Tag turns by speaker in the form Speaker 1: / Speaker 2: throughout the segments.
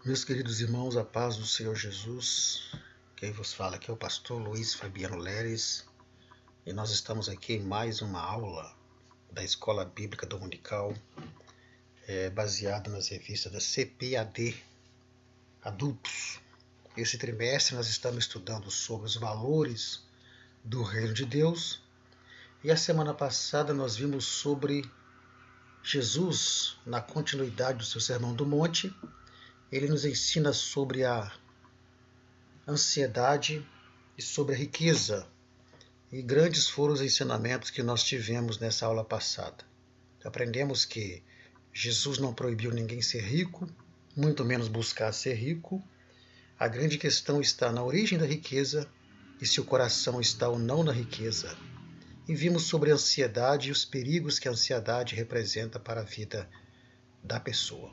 Speaker 1: Meus queridos irmãos, a paz do Senhor Jesus. Quem vos fala aqui é o pastor Luiz Fabiano Leres e nós estamos aqui em mais uma aula da Escola Bíblica Dominical baseada nas revistas da CPAD Adultos. Esse trimestre nós estamos estudando sobre os valores do Reino de Deus e a semana passada nós vimos sobre Jesus na continuidade do seu Sermão do Monte. Ele nos ensina sobre a ansiedade e sobre a riqueza. E grandes foram os ensinamentos que nós tivemos nessa aula passada. Aprendemos que Jesus não proibiu ninguém ser rico, muito menos buscar ser rico. A grande questão está na origem da riqueza e se o coração está ou não na riqueza. E vimos sobre a ansiedade e os perigos que a ansiedade representa para a vida da pessoa.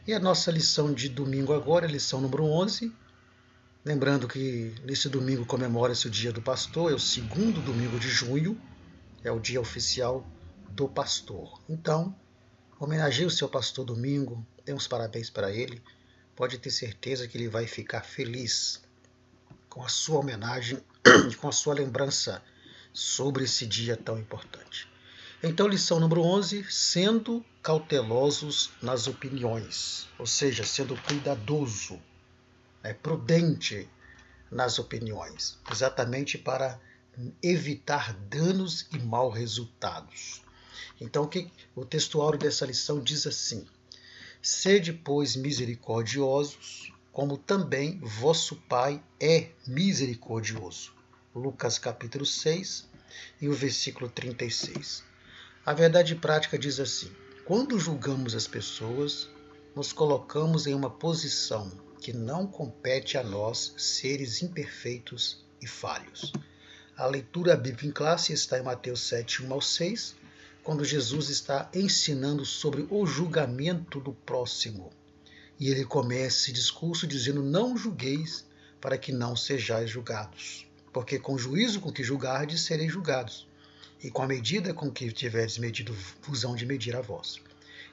Speaker 1: E a nossa lição de domingo agora é a lição número 11. Lembrando que nesse domingo comemora-se o Dia do Pastor, é o segundo domingo de junho, é o dia oficial do pastor. Então, homenageie o seu pastor domingo, dê uns parabéns para ele, pode ter certeza que ele vai ficar feliz com a sua homenagem e com a sua lembrança sobre esse dia tão importante. Então, lição número 11, sendo cautelosos nas opiniões, ou seja, sendo cuidadoso, prudente nas opiniões, exatamente para evitar danos e maus resultados. Então, o textuário dessa lição diz assim: sede, pois, misericordiosos, como também vosso Pai é misericordioso. Lucas capítulo 6 e o versículo 36. A verdade prática diz assim: quando julgamos as pessoas, nos colocamos em uma posição que não compete a nós, seres imperfeitos e falhos. A leitura bíblica em classe está em Mateus 7, 1 ao 6, quando Jesus está ensinando sobre o julgamento do próximo. E ele começa esse discurso dizendo: não julgueis para que não sejais julgados, porque com o juízo com que julgardes sereis julgados, e com a medida com que tiverdes medido vos hão de medir a vós.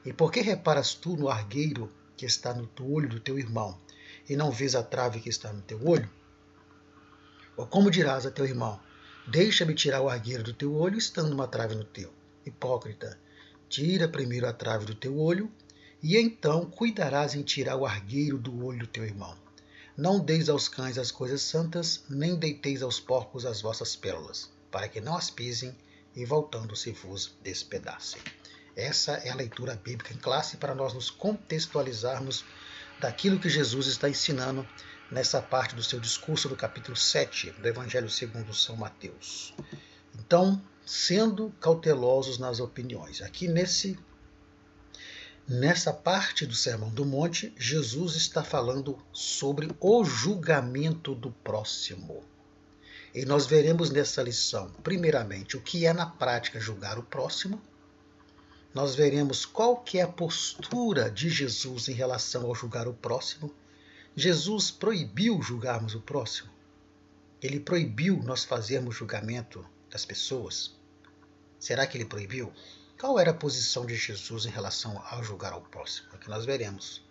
Speaker 1: E por que reparas tu no argueiro que está no olho do teu irmão, e não vês a trave que está no teu olho? Ou como dirás a teu irmão: deixa-me tirar o argueiro do teu olho, estando uma trave no teu? Hipócrita, tira primeiro a trave do teu olho, e então cuidarás em tirar o argueiro do olho do teu irmão. Não deis aos cães as coisas santas, nem deiteis aos porcos as vossas pérolas, para que não as pisem e voltando-se vos despedacem. Essa é a leitura bíblica em classe para nós nos contextualizarmos daquilo que Jesus está ensinando nessa parte do seu discurso do capítulo 7 do Evangelho segundo São Mateus. Então, sendo cautelosos nas opiniões. Aqui nessa parte do Sermão do Monte, Jesus está falando sobre o julgamento do próximo. E nós veremos nessa lição, primeiramente, o que é na prática julgar o próximo. Nós veremos qual que é a postura de Jesus em relação ao julgar o próximo. Jesus proibiu julgarmos o próximo. Ele proibiu nós fazermos julgamento das pessoas. Será que ele proibiu? Qual era a posição de Jesus em relação ao julgar ao próximo? É o que nós veremos.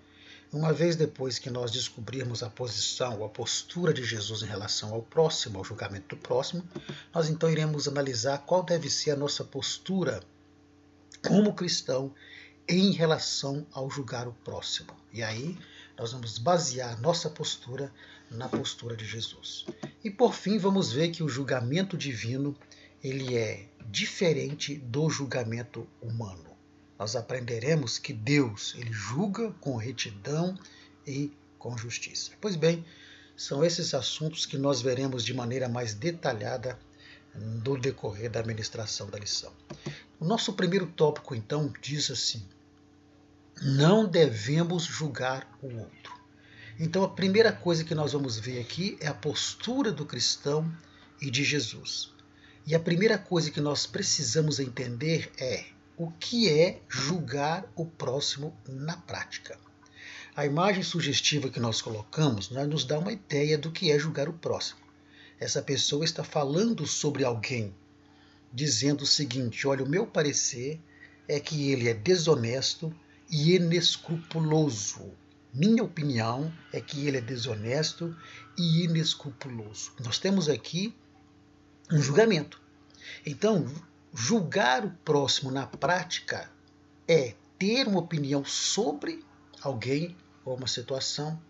Speaker 1: Uma vez depois que nós descobrirmos a posição ou a postura de Jesus em relação ao próximo, ao julgamento do próximo, nós então iremos analisar qual deve ser a nossa postura como cristão em relação ao julgar o próximo. E aí nós vamos basear nossa postura na postura de Jesus. E por fim vamos ver que o julgamento divino ele é diferente do julgamento humano. Nós aprenderemos que Deus ele julga com retidão e com justiça. Pois bem, são esses assuntos que nós veremos de maneira mais detalhada no decorrer da ministração da lição. O nosso primeiro tópico, então, diz assim: não devemos julgar o outro. Então, a primeira coisa que nós vamos ver aqui é a postura do cristão e de Jesus. E a primeira coisa que nós precisamos entender é o que é julgar o próximo na prática. A imagem sugestiva que nós colocamos nos dá uma ideia do que é julgar o próximo. Essa pessoa está falando sobre alguém, dizendo o seguinte: olha, o meu parecer é que ele é desonesto e inescrupuloso. Minha opinião é que ele é desonesto e inescrupuloso. Nós temos aqui um julgamento. Então, julgar o próximo na prática é ter uma opinião sobre alguém ou uma situação,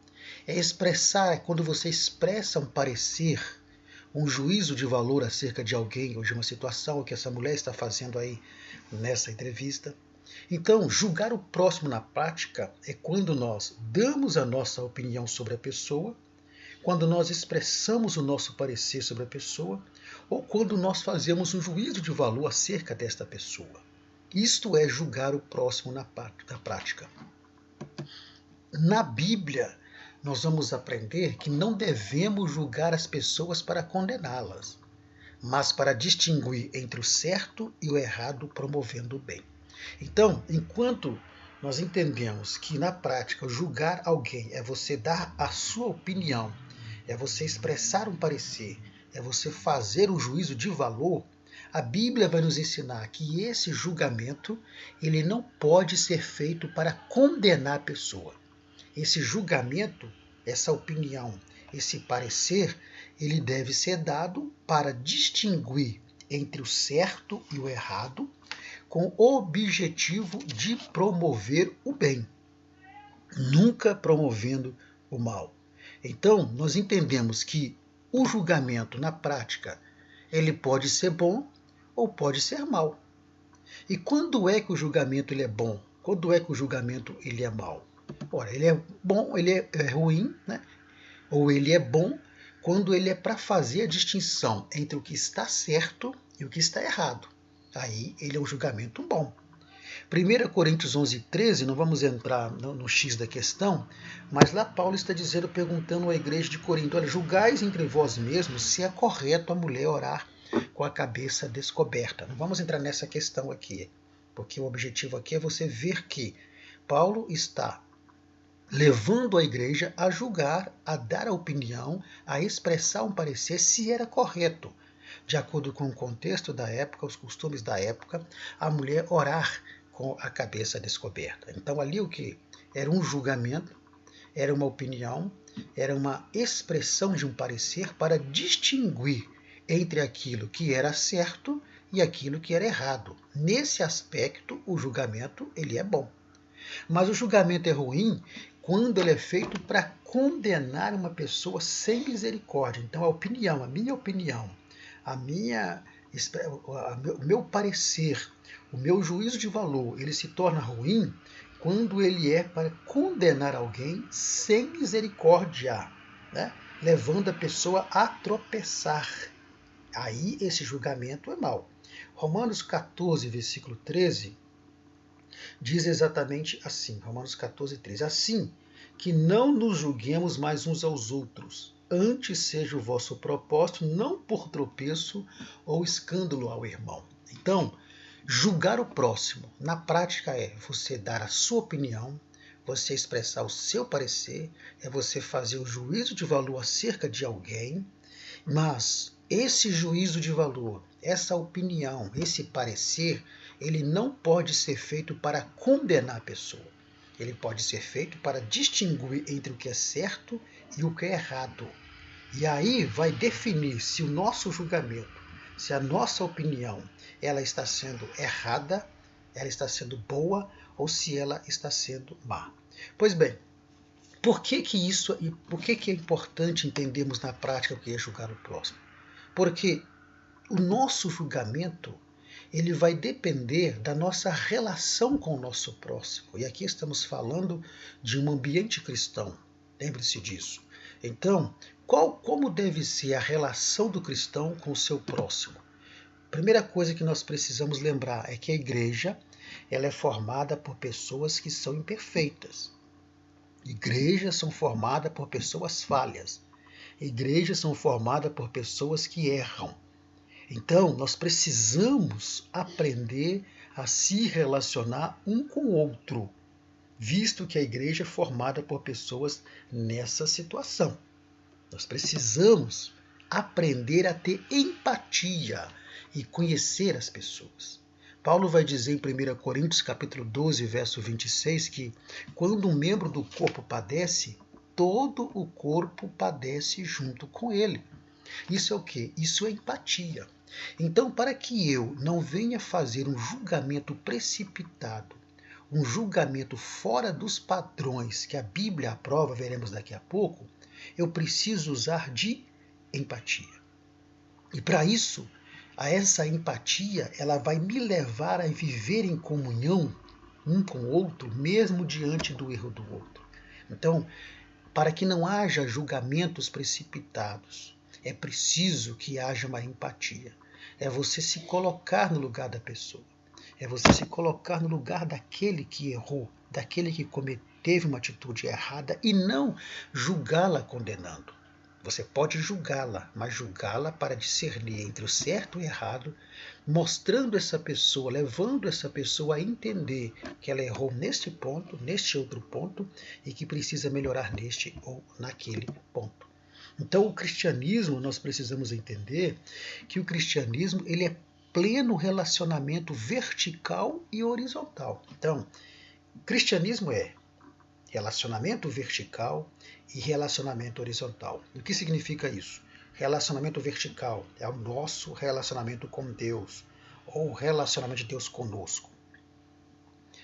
Speaker 1: é expressar, quando você expressa um parecer, um juízo de valor acerca de alguém ou de uma situação, o que essa mulher está fazendo aí nessa entrevista. Então, julgar o próximo na prática é quando nós damos a nossa opinião sobre a pessoa, quando nós expressamos o nosso parecer sobre a pessoa, ou quando nós fazemos um juízo de valor acerca desta pessoa. Isto é julgar o próximo na prática. Na Bíblia, nós vamos aprender que não devemos julgar as pessoas para condená-las, mas para distinguir entre o certo e o errado, promovendo o bem. Então, enquanto nós entendemos que na prática julgar alguém é você dar a sua opinião, é você expressar um parecer, é você fazer um juízo de valor, a Bíblia vai nos ensinar que esse julgamento ele não pode ser feito para condenar a pessoa. Esse julgamento, essa opinião, esse parecer, ele deve ser dado para distinguir entre o certo e o errado, com o objetivo de promover o bem, nunca promovendo o mal. Então, nós entendemos que o julgamento, na prática, ele pode ser bom ou pode ser mal. E quando é que o julgamento ele é bom? Quando é que o julgamento ele é mal? Ora, ele é bom, ele é ruim, né? Ou ele é bom quando ele é para fazer a distinção entre o que está certo e o que está errado. Aí ele é um julgamento bom. 1 Coríntios 11:13, não vamos entrar no X da questão, mas lá Paulo está dizendo, perguntando à igreja de Corinto, olha, julgais entre vós mesmos se é correto a mulher orar com a cabeça descoberta. Não vamos entrar nessa questão aqui, porque o objetivo aqui é você ver que Paulo está levando a igreja a julgar, a dar a opinião, a expressar um parecer se era correto, de acordo com o contexto da época, os costumes da época, a mulher orar com a cabeça descoberta. Então ali o que? Era um julgamento, era uma opinião, era uma expressão de um parecer para distinguir entre aquilo que era certo e aquilo que era errado. Nesse aspecto, o julgamento ele é bom. Mas o julgamento é ruim quando ele é feito para condenar uma pessoa sem misericórdia. Então a opinião, a minha opinião, o meu parecer, o meu juízo de valor, ele se torna ruim quando ele é para condenar alguém sem misericórdia, né? Levando a pessoa a tropeçar. Aí esse julgamento é mau. Romanos 14, versículo 13, diz exatamente assim, Romanos 14, 13. Assim que não nos julguemos mais uns aos outros, antes seja o vosso propósito não por tropeço ou escândalo ao irmão. Então, julgar o próximo, na prática é você dar a sua opinião, você expressar o seu parecer, é você fazer o juízo de valor acerca de alguém, mas esse juízo de valor, essa opinião, esse parecer, ele não pode ser feito para condenar a pessoa. Ele pode ser feito para distinguir entre o que é certo e o que é errado. E aí vai definir se o nosso julgamento, se a nossa opinião, ela está sendo errada, ela está sendo boa ou se ela está sendo má. Pois bem, por que é importante entendermos na prática o que é julgar o próximo? Porque o nosso julgamento ele vai depender da nossa relação com o nosso próximo. E aqui estamos falando de um ambiente cristão. Lembre-se disso. Então, como deve ser a relação do cristão com o seu próximo? Primeira coisa que nós precisamos lembrar é que a igreja ela é formada por pessoas que são imperfeitas. Igrejas são formadas por pessoas falhas. Igrejas são formadas por pessoas que erram. Então, nós precisamos aprender a se relacionar um com o outro, visto que a igreja é formada por pessoas nessa situação. Nós precisamos aprender a ter empatia e conhecer as pessoas. Paulo vai dizer em 1 Coríntios capítulo 12, verso 26, que quando um membro do corpo padece, todo o corpo padece junto com ele. Isso é o quê? Isso é empatia. Então, para que eu não venha fazer um julgamento precipitado, um julgamento fora dos padrões que a Bíblia aprova, veremos daqui a pouco, eu preciso usar de empatia. E para isso, essa empatia, ela vai me levar a viver em comunhão um com o outro, mesmo diante do erro do outro. Então, para que não haja julgamentos precipitados, é preciso que haja uma empatia. É você se colocar no lugar da pessoa. É você se colocar no lugar daquele que errou, daquele que teve uma atitude errada e não julgá-la condenando. Você pode julgá-la, mas julgá-la para discernir entre o certo e o errado, mostrando essa pessoa, levando essa pessoa a entender que ela errou neste ponto, neste outro ponto, e que precisa melhorar neste ou naquele ponto. Então, o cristianismo, nós precisamos entender que o cristianismo ele é pleno relacionamento vertical e horizontal. Então, o cristianismo é relacionamento vertical e relacionamento horizontal. O que significa isso? Relacionamento vertical é o nosso relacionamento com Deus, ou o relacionamento de Deus conosco.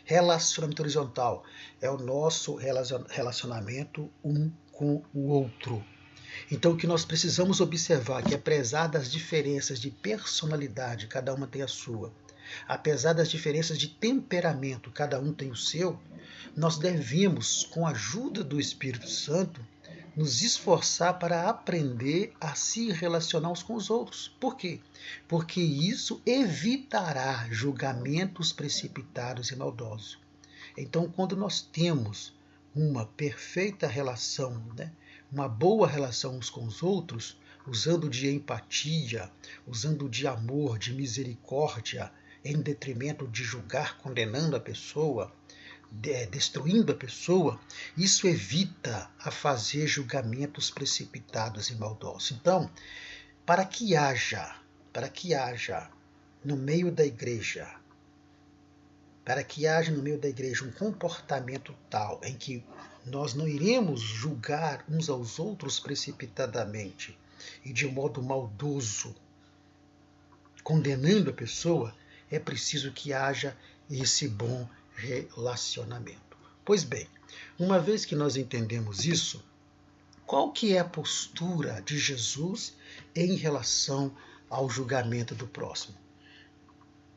Speaker 1: Relacionamento horizontal é o nosso relacionamento um com o outro. Então, o que nós precisamos observar que, apesar das diferenças de personalidade, cada uma tem a sua, apesar das diferenças de temperamento, cada um tem o seu, nós devemos, com a ajuda do Espírito Santo, nos esforçar para aprender a se relacionar uns com os outros. Por quê? Porque isso evitará julgamentos precipitados e maldosos. Então, quando nós temos uma perfeita relação, uma boa relação uns com os outros, usando de empatia, usando de amor, de misericórdia, em detrimento de julgar, condenando a pessoa, destruindo a pessoa, isso evita a fazer julgamentos precipitados e maldosos. Então, para que haja no meio da igreja, um comportamento tal em que nós não iremos julgar uns aos outros precipitadamente e de modo maldoso, condenando a pessoa, é preciso que haja esse bom relacionamento. Pois bem, uma vez que nós entendemos isso, qual que é a postura de Jesus em relação ao julgamento do próximo?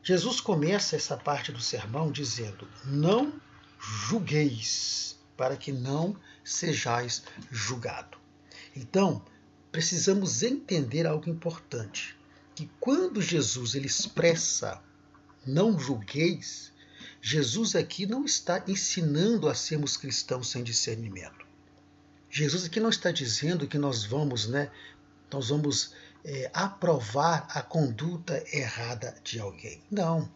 Speaker 1: Jesus começa essa parte do sermão dizendo: não julgueis, para que não sejais julgado. Então, precisamos entender algo importante, que quando Jesus ele expressa não julgueis, Jesus aqui não está ensinando a sermos cristãos sem discernimento. Jesus aqui não está dizendo que nós vamos aprovar a conduta errada de alguém. Não.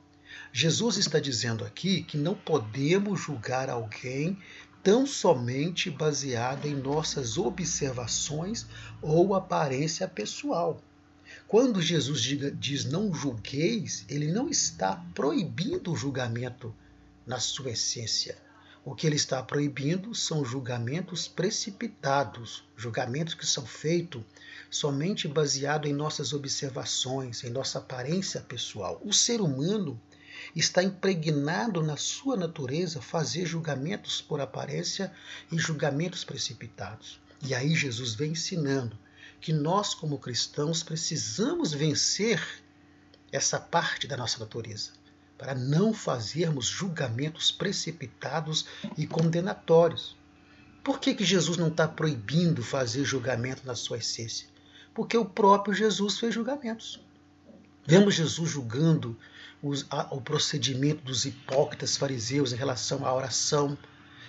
Speaker 1: Jesus está dizendo aqui que não podemos julgar alguém tão somente baseado em nossas observações ou aparência pessoal. Quando Jesus diz não julgueis, ele não está proibindo o julgamento na sua essência. O que ele está proibindo são julgamentos precipitados, julgamentos que são feitos somente baseado em nossas observações, em nossa aparência pessoal. O ser humano está impregnado na sua natureza fazer julgamentos por aparência e julgamentos precipitados. E aí Jesus vem ensinando que nós, como cristãos, precisamos vencer essa parte da nossa natureza, para não fazermos julgamentos precipitados e condenatórios. Por que Jesus não está proibindo fazer julgamento na sua essência? Porque o próprio Jesus fez julgamentos. Vemos Jesus julgando o procedimento dos hipócritas fariseus em relação à oração,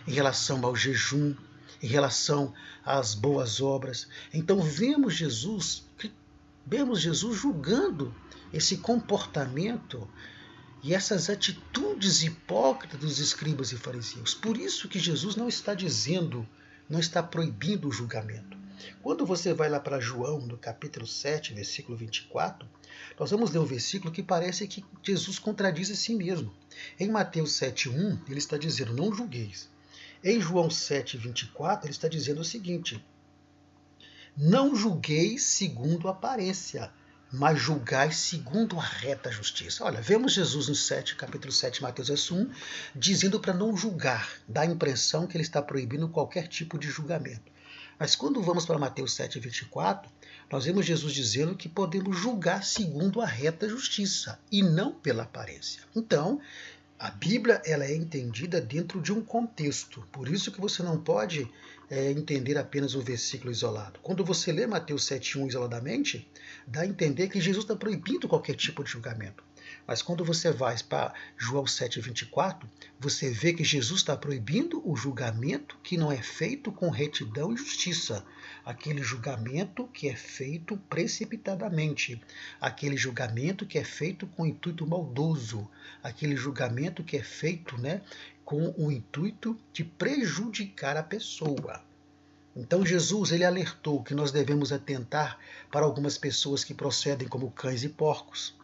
Speaker 1: em relação ao jejum, em relação às boas obras. Então vemos Jesus julgando esse comportamento e essas atitudes hipócritas dos escribas e fariseus. Por isso que Jesus não está proibindo o julgamento. Quando você vai lá para João, no capítulo 7, versículo 24, nós vamos ler um versículo que parece que Jesus contradiz a si mesmo. Em Mateus 7,1, ele está dizendo, não julgueis. Em João 7,24, ele está dizendo o seguinte, não julgueis segundo a aparência, mas julgai segundo a reta justiça. Olha, vemos Jesus no capítulo 7, Mateus verso 1, dizendo para não julgar, dá a impressão que ele está proibindo qualquer tipo de julgamento. Mas quando vamos para Mateus 7, 24, nós vemos Jesus dizendo que podemos julgar segundo a reta justiça e não pela aparência. Então, a Bíblia ela é entendida dentro de um contexto, por isso que você não pode entender apenas o versículo isolado. Quando você lê Mateus 7,1 isoladamente, dá a entender que Jesus está proibindo qualquer tipo de julgamento. Mas quando você vai para João 7,24, você vê que Jesus está proibindo o julgamento que não é feito com retidão e justiça. Aquele julgamento que é feito precipitadamente. Aquele julgamento que é feito com intuito maldoso. Aquele julgamento que é feito com o intuito de prejudicar a pessoa. Então Jesus ele alertou que nós devemos atentar para algumas pessoas que procedem como cães e porcos.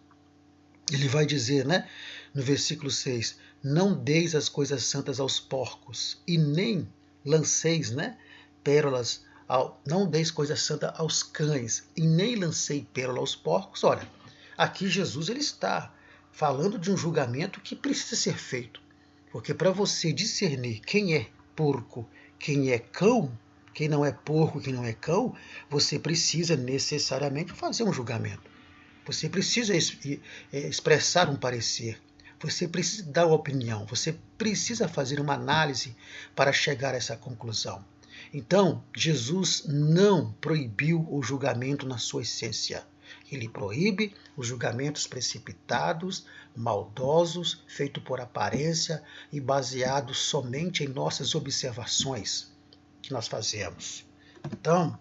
Speaker 1: Ele vai dizer, no versículo 6, não deis as coisas santas aos porcos, e nem lanceis pérolas, não deis coisa santa aos cães, e nem lancei pérola aos porcos. Olha, aqui Jesus ele está falando de um julgamento que precisa ser feito, porque para você discernir quem é porco, quem é cão, quem não é porco, quem não é cão, você precisa necessariamente fazer um julgamento. Você precisa expressar um parecer, você precisa dar uma opinião, você precisa fazer uma análise para chegar a essa conclusão. Então, Jesus não proibiu o julgamento na sua essência. Ele proíbe os julgamentos precipitados, maldosos, feitos por aparência e baseados somente em nossas observações que nós fazemos. Então,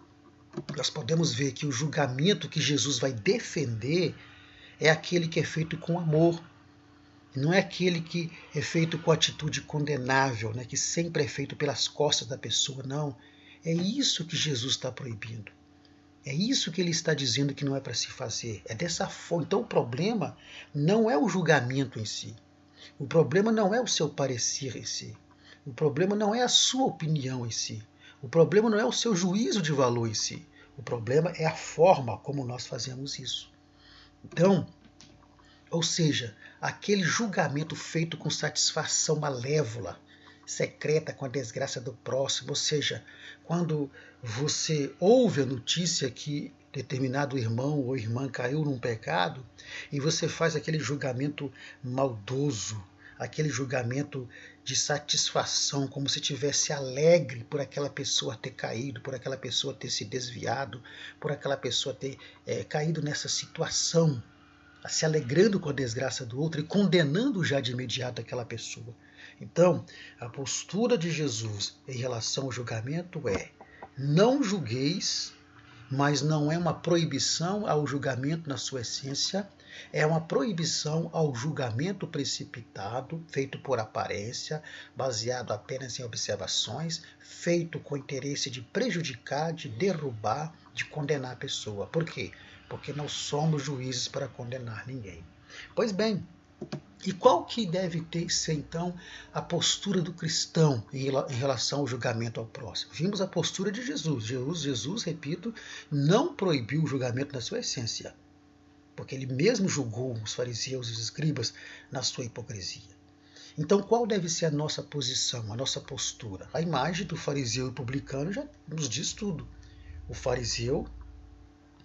Speaker 1: nós podemos ver que o julgamento que Jesus vai defender é aquele que é feito com amor. Não é aquele que é feito com atitude condenável, que sempre é feito pelas costas da pessoa, não. É isso que Jesus está proibindo. É isso que ele está dizendo que não é para se fazer. É dessa forma. Então o problema não é o julgamento em si. O problema não é o seu parecer em si. O problema não é a sua opinião em si. O problema não é o seu juízo de valor em si. O problema é a forma como nós fazemos isso. Então, ou seja, aquele julgamento feito com satisfação malévola, secreta com a desgraça do próximo, ou seja, quando você ouve a notícia que determinado irmão ou irmã caiu num pecado e você faz aquele julgamento maldoso, aquele julgamento de satisfação, como se estivesse alegre por aquela pessoa ter caído, por aquela pessoa ter se desviado, por aquela pessoa ter caído nessa situação, se alegrando com a desgraça do outro e condenando já de imediato aquela pessoa. Então, a postura de Jesus em relação ao julgamento é: não julgueis, mas não é uma proibição ao julgamento na sua essência, é uma proibição ao julgamento precipitado, feito por aparência, baseado apenas em observações, feito com o interesse de prejudicar, de derrubar, de condenar a pessoa. Por quê? Porque não somos juízes para condenar ninguém. Pois bem, e qual que deve ser então a postura do cristão em relação ao julgamento ao próximo? Vimos a postura de Jesus. Jesus, repito, não proibiu o julgamento na sua essência, porque ele mesmo julgou os fariseus e os escribas na sua hipocrisia. Então, qual deve ser a nossa posição, a nossa postura? A imagem do fariseu e publicano já nos diz tudo. O fariseu,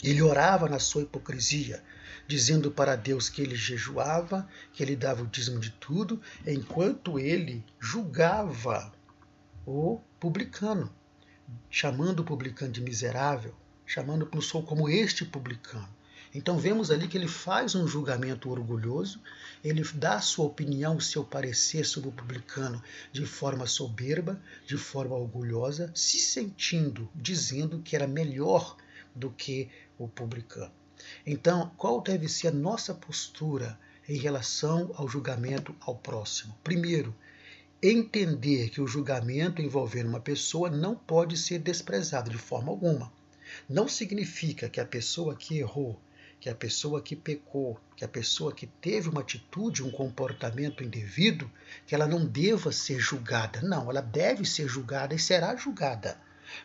Speaker 1: ele orava na sua hipocrisia, dizendo para Deus que ele jejuava, que ele dava o dízimo de tudo, enquanto ele julgava o publicano, chamando o publicano de miserável, chamando não sou como este publicano. Então vemos ali que ele faz um julgamento orgulhoso, ele dá a sua opinião, o seu parecer sobre o publicano de forma soberba, de forma orgulhosa, se sentindo, dizendo que era melhor do que o publicano. Então, qual deve ser a nossa postura em relação ao julgamento ao próximo? Primeiro, entender que o julgamento envolvendo uma pessoa não pode ser desprezado de forma alguma. não significa que a pessoa que errou, que a pessoa que pecou, que a pessoa que teve uma atitude, um comportamento indevido, que ela não deva ser julgada. Não, ela deve ser julgada e será julgada.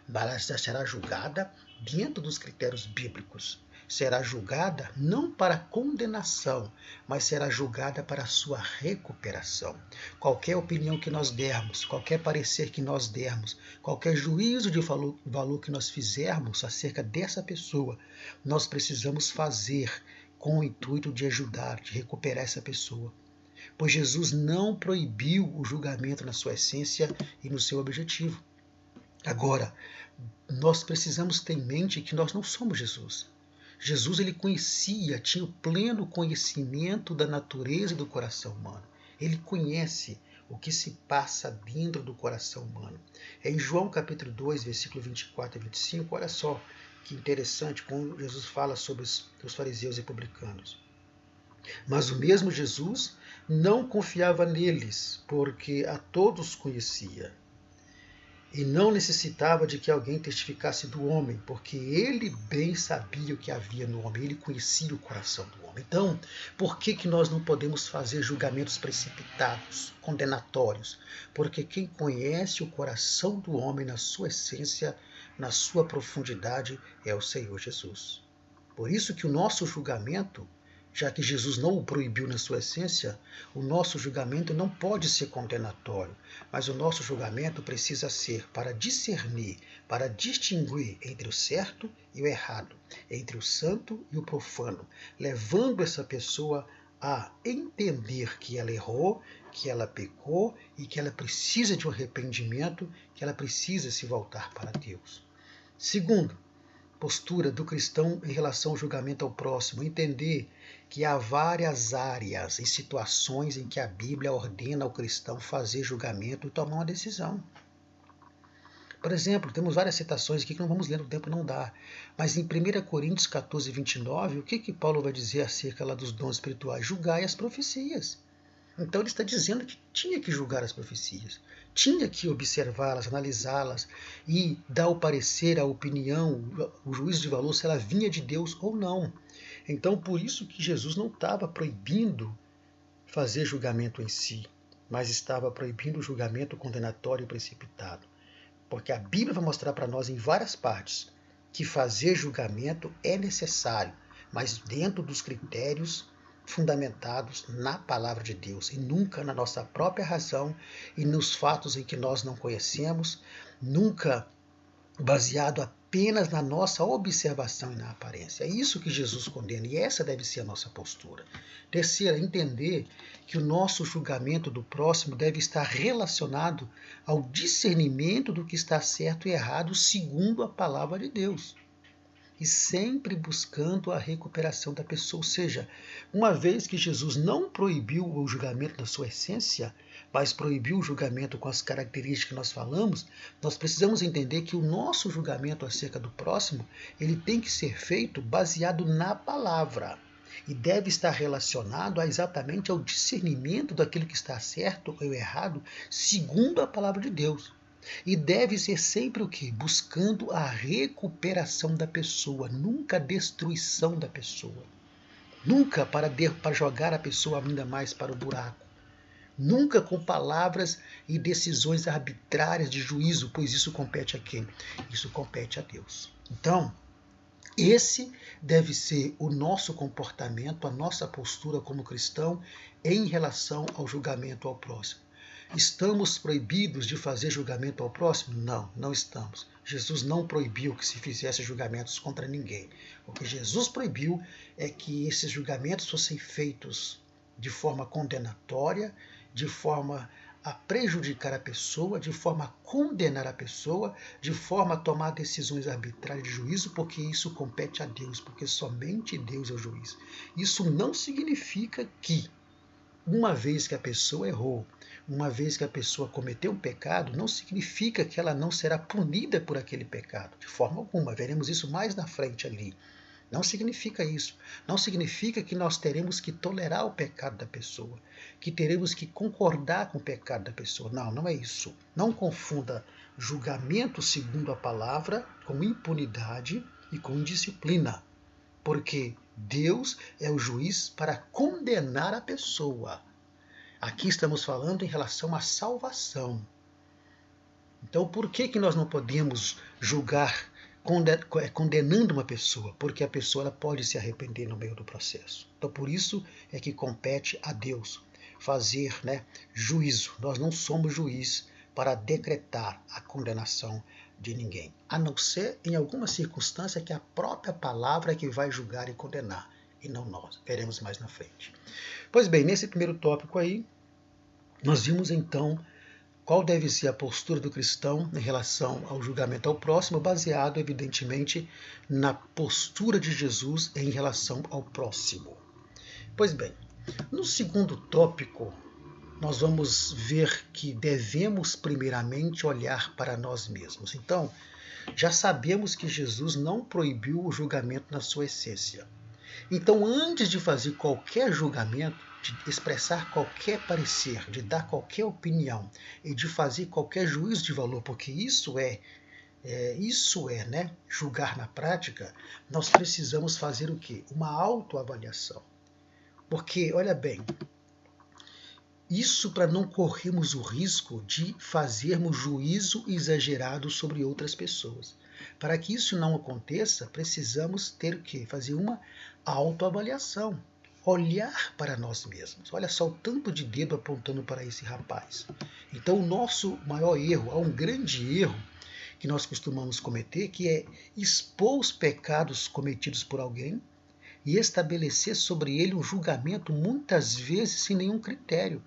Speaker 1: Mas ela será julgada dentro dos critérios bíblicos. Será julgada não para condenação, mas será julgada para a sua recuperação. Qualquer opinião que nós dermos, qualquer parecer que nós dermos, qualquer juízo de valor que nós fizermos acerca dessa pessoa, nós precisamos fazer com o intuito de ajudar, de recuperar essa pessoa. Pois Jesus não proibiu o julgamento na sua essência e no seu objetivo. Agora, nós precisamos ter em mente que nós não somos Jesus. Jesus ele conhecia, tinha o pleno conhecimento da natureza e do coração humano. Ele conhece o que se passa dentro do coração humano. Em João capítulo 2, versículo 24 e 25, olha só que interessante quando Jesus fala sobre os fariseus e publicanos. Mas o mesmo Jesus não confiava neles, porque a todos conhecia. E não necessitava de que alguém testificasse do homem, porque ele bem sabia o que havia no homem, ele conhecia o coração do homem. Então, por que nós não podemos fazer julgamentos precipitados, condenatórios? Porque quem conhece o coração do homem na sua essência, na sua profundidade, é o Senhor Jesus. Por isso que o nosso julgamento, já que Jesus não o proibiu na sua essência, o nosso julgamento não pode ser condenatório, mas o nosso julgamento precisa ser para discernir, para distinguir entre o certo e o errado, entre o santo e o profano, levando essa pessoa a entender que ela errou, que ela pecou e que ela precisa de um arrependimento, que ela precisa se voltar para Deus. Segundo, postura do cristão em relação ao julgamento ao próximo, entender que há várias áreas e situações em que a Bíblia ordena ao cristão fazer julgamento e tomar uma decisão. Por exemplo, temos várias citações aqui que não vamos ler, o tempo não dá. Mas em 1 Coríntios 14, 29, o que Paulo vai dizer acerca lá dos dons espirituais? Julgai as profecias. Então ele está dizendo que tinha que julgar as profecias, tinha que observá-las, analisá-las e dar o parecer, a opinião, o juízo de valor, se ela vinha de Deus ou não. Então por isso que Jesus não estava proibindo fazer julgamento em si, mas estava proibindo o julgamento condenatório e precipitado. Porque a Bíblia vai mostrar para nós em várias partes que fazer julgamento é necessário, mas dentro dos critérios fundamentados na palavra de Deus e nunca na nossa própria razão e nos fatos em que nós não conhecemos, nunca baseado apenas na nossa observação e na aparência. É isso que Jesus condena e essa deve ser a nossa postura. Terceira, entender que o nosso julgamento do próximo deve estar relacionado ao discernimento do que está certo e errado segundo a palavra de Deus. E sempre buscando a recuperação da pessoa. Ou seja, uma vez que Jesus não proibiu o julgamento na sua essência, mas proibiu o julgamento com as características que nós falamos, nós precisamos entender que o nosso julgamento acerca do próximo, ele tem que ser feito baseado na palavra. E deve estar relacionado exatamente ao discernimento daquilo que está certo ou errado, segundo a palavra de Deus. E deve ser sempre o quê? Buscando a recuperação da pessoa, nunca a destruição da pessoa. Nunca para jogar a pessoa ainda mais para o buraco. Nunca com palavras e decisões arbitrárias de juízo, pois isso compete a quem? Isso compete a Deus. Então, esse deve ser o nosso comportamento, a nossa postura como cristão em relação ao julgamento ao próximo. Estamos proibidos de fazer julgamento ao próximo? Não, não estamos. Jesus não proibiu que se fizesse julgamentos contra ninguém. O que Jesus proibiu é que esses julgamentos fossem feitos de forma condenatória, de forma a prejudicar a pessoa, de forma a condenar a pessoa, de forma a tomar decisões arbitrárias de juízo, porque isso compete a Deus, porque somente Deus é o juiz. Isso não significa que, uma vez que a pessoa errou, uma vez que a pessoa cometeu um pecado, não significa que ela não será punida por aquele pecado, de forma alguma. Veremos isso mais na frente ali. Não significa isso. Não significa que nós teremos que tolerar o pecado da pessoa, que teremos que concordar com o pecado da pessoa. Não, não é isso. Não confunda julgamento segundo a palavra com impunidade e com disciplina, porque Deus é o juiz para condenar a pessoa. Aqui estamos falando em relação à salvação. Então, por que nós não podemos julgar condenando uma pessoa? Porque a pessoa ela pode se arrepender no meio do processo. Então, por isso é que compete a Deus fazer, juízo. Nós não somos juiz para decretar a condenação de ninguém, a não ser em alguma circunstância que a própria palavra é que vai julgar e condenar, e não nós. Veremos mais na frente. Pois bem, nesse primeiro tópico aí, nós vimos então qual deve ser a postura do cristão em relação ao julgamento ao próximo, baseado, evidentemente, na postura de Jesus em relação ao próximo. Pois bem, no segundo tópico, nós vamos ver que devemos primeiramente olhar para nós mesmos. Então, já sabemos que Jesus não proibiu o julgamento na sua essência. Então, antes de fazer qualquer julgamento, de expressar qualquer parecer, de dar qualquer opinião e de fazer qualquer juízo de valor, porque isso é julgar na prática, nós precisamos fazer o quê? Uma autoavaliação. Porque, olha bem, isso para não corrermos o risco de fazermos juízo exagerado sobre outras pessoas. Para que isso não aconteça, precisamos ter o quê? Fazer uma autoavaliação. Olhar para nós mesmos. Olha só o tanto de dedo apontando para esse rapaz. Então o nosso maior erro, há um grande erro que nós costumamos cometer, que é expor os pecados cometidos por alguém e estabelecer sobre ele um julgamento, muitas vezes sem nenhum critério.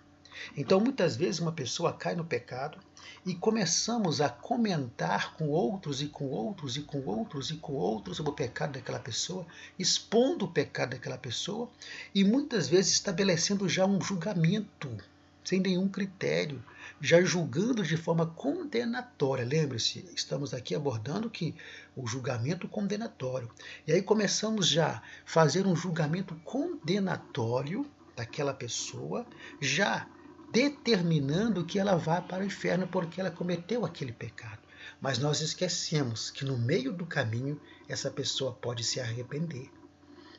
Speaker 1: Então, muitas vezes, uma pessoa cai no pecado e começamos a comentar com outros e com outros e com outros e com outros sobre o pecado daquela pessoa, expondo o pecado daquela pessoa e muitas vezes estabelecendo já um julgamento sem nenhum critério, já julgando de forma condenatória. Lembre-se, estamos aqui abordando que o julgamento condenatório. E aí começamos já a fazer um julgamento condenatório daquela pessoa, já determinando que ela vá para o inferno porque ela cometeu aquele pecado. Mas nós esquecemos que no meio do caminho essa pessoa pode se arrepender.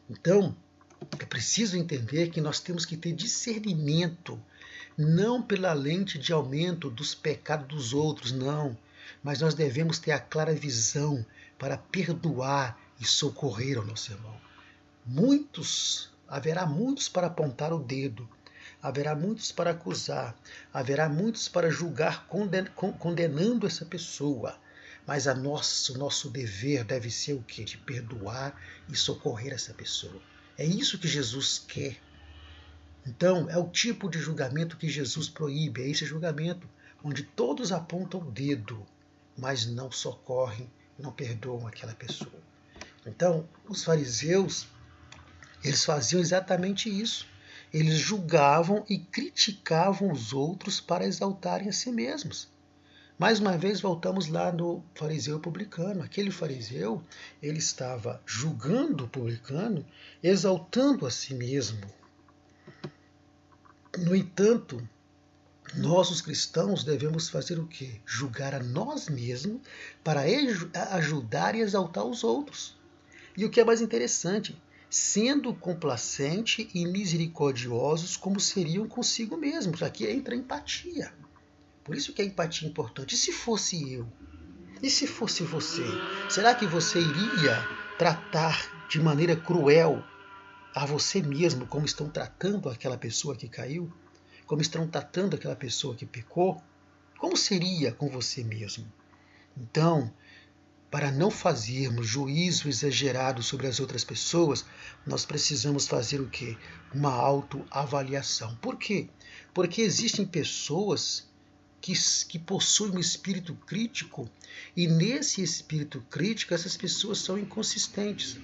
Speaker 1: Então, é preciso entender que nós temos que ter discernimento, não pela lente de aumento dos pecados dos outros, não, mas nós devemos ter a clara visão para perdoar e socorrer ao nosso irmão. Haverá muitos para apontar o dedo, haverá muitos para acusar, haverá muitos para julgar condenando essa pessoa. Mas o nosso dever deve ser o quê? De perdoar e socorrer essa pessoa. É isso que Jesus quer. Então, é o tipo de julgamento que Jesus proíbe, é esse julgamento onde todos apontam o dedo, mas não socorrem, não perdoam aquela pessoa. Então, os fariseus, eles faziam exatamente isso. Eles julgavam e criticavam os outros para exaltarem a si mesmos. Mais uma vez, voltamos lá no fariseu publicano. Aquele fariseu, ele estava julgando o publicano, exaltando a si mesmo. No entanto, nós, os cristãos, devemos fazer o quê? Julgar a nós mesmos para ajudar e exaltar os outros. E o que é mais interessante, sendo complacente e misericordiosos como seriam consigo mesmos. Aqui entra a empatia. Por isso que a empatia é importante. E se fosse eu? E se fosse você? Será que você iria tratar de maneira cruel a você mesmo como estão tratando aquela pessoa que caiu? Como estão tratando aquela pessoa que pecou? Como seria com você mesmo? Então, para não fazermos juízo exagerado sobre as outras pessoas, nós precisamos fazer o quê? Uma autoavaliação. Por quê? Porque existem pessoas que possuem um espírito crítico e nesse espírito crítico essas pessoas são inconsistentes.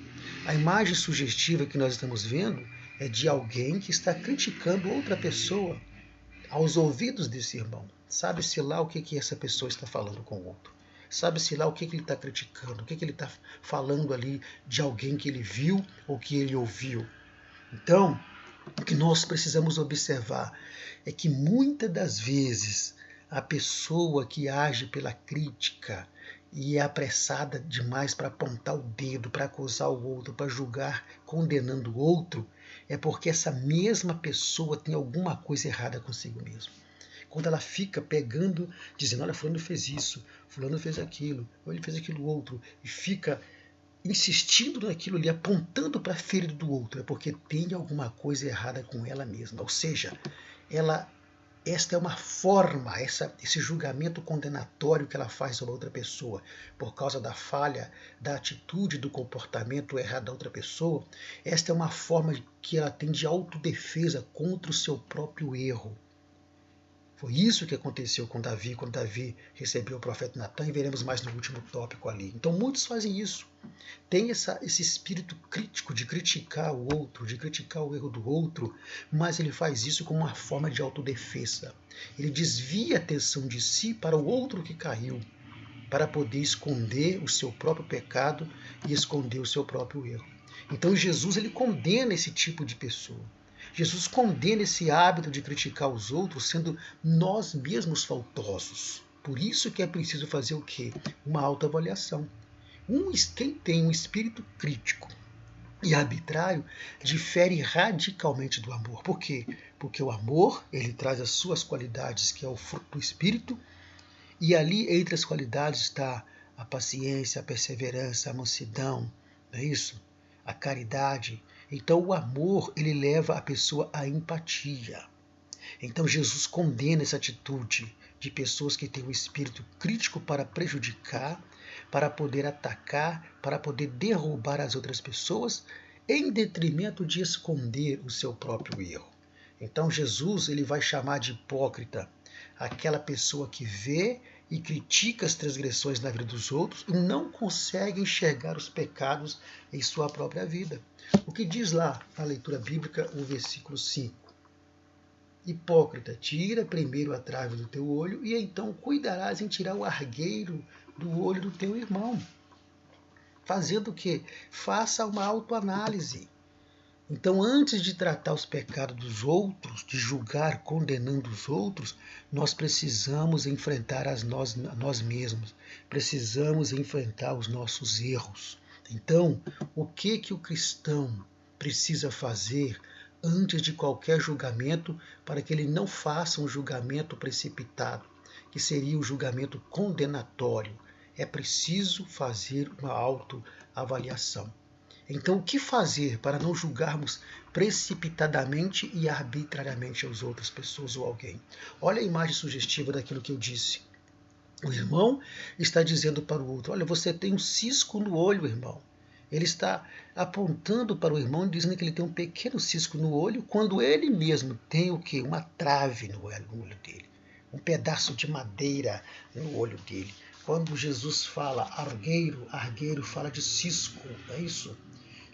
Speaker 1: A imagem sugestiva que nós estamos vendo é de alguém que está criticando outra pessoa aos ouvidos desse irmão. Sabe-se lá o que essa pessoa está falando com o outro. Sabe-se lá o que ele está criticando, o que ele está falando ali de alguém que ele viu ou que ele ouviu. Então, o que nós precisamos observar é que muitas das vezes a pessoa que age pela crítica e é apressada demais para apontar o dedo, para acusar o outro, para julgar, condenando o outro, é porque essa mesma pessoa tem alguma coisa errada consigo mesmo. Quando ela fica pegando, dizendo, olha, fulano fez isso, fulano fez aquilo, ou ele fez aquilo outro, e fica insistindo naquilo ali, apontando para a ferida do outro, é porque tem alguma coisa errada com ela mesma. Ou seja, esta é uma forma, esse julgamento condenatório que ela faz sobre a outra pessoa, por causa da falha, da atitude, do comportamento errado da outra pessoa, esta é uma forma que ela tem de autodefesa contra o seu próprio erro. Foi isso que aconteceu com Davi, quando Davi recebeu o profeta Natan, e veremos mais no último tópico ali. Então muitos fazem isso. Tem esse espírito crítico de criticar o outro, de criticar o erro do outro, mas ele faz isso como uma forma de autodefesa. Ele desvia a atenção de si para o outro que caiu, para poder esconder o seu próprio pecado e esconder o seu próprio erro. Então Jesus ele condena esse tipo de pessoa. Jesus condena esse hábito de criticar os outros, sendo nós mesmos faltosos. Por isso que é preciso fazer o quê? Uma autoavaliação. Quem tem um espírito crítico e arbitrário difere radicalmente do amor. Por quê? Porque o amor ele traz as suas qualidades, que é o fruto do espírito, e ali entre as qualidades está a paciência, a perseverança, a mansidão, não é isso? A caridade. Então o amor ele leva a pessoa à empatia. Então Jesus condena essa atitude de pessoas que têm um espírito crítico para prejudicar, para poder atacar, para poder derrubar as outras pessoas, em detrimento de esconder o seu próprio erro. Então Jesus ele vai chamar de hipócrita aquela pessoa que vê e critica as transgressões na vida dos outros e não consegue enxergar os pecados em sua própria vida. O que diz lá na leitura bíblica o versículo 5? Hipócrita, tira primeiro a trave do teu olho e então cuidarás em tirar o argueiro do olho do teu irmão. Fazendo o quê? Faça uma autoanálise. Então, antes de tratar os pecados dos outros, de julgar condenando os outros, nós precisamos enfrentar nós mesmos, precisamos enfrentar os nossos erros. Então, o que o cristão precisa fazer antes de qualquer julgamento para que ele não faça um julgamento precipitado, que seria o julgamento condenatório? É preciso fazer uma autoavaliação. Então, o que fazer para não julgarmos precipitadamente e arbitrariamente as outras pessoas ou alguém? Olha a imagem sugestiva daquilo que eu disse. O irmão está dizendo para o outro, olha, você tem um cisco no olho, irmão. Ele está apontando para o irmão, dizendo que ele tem um pequeno cisco no olho, quando ele mesmo tem o quê? Uma trave no olho dele. Um pedaço de madeira no olho dele. Quando Jesus fala argueiro, argueiro fala de cisco, é isso?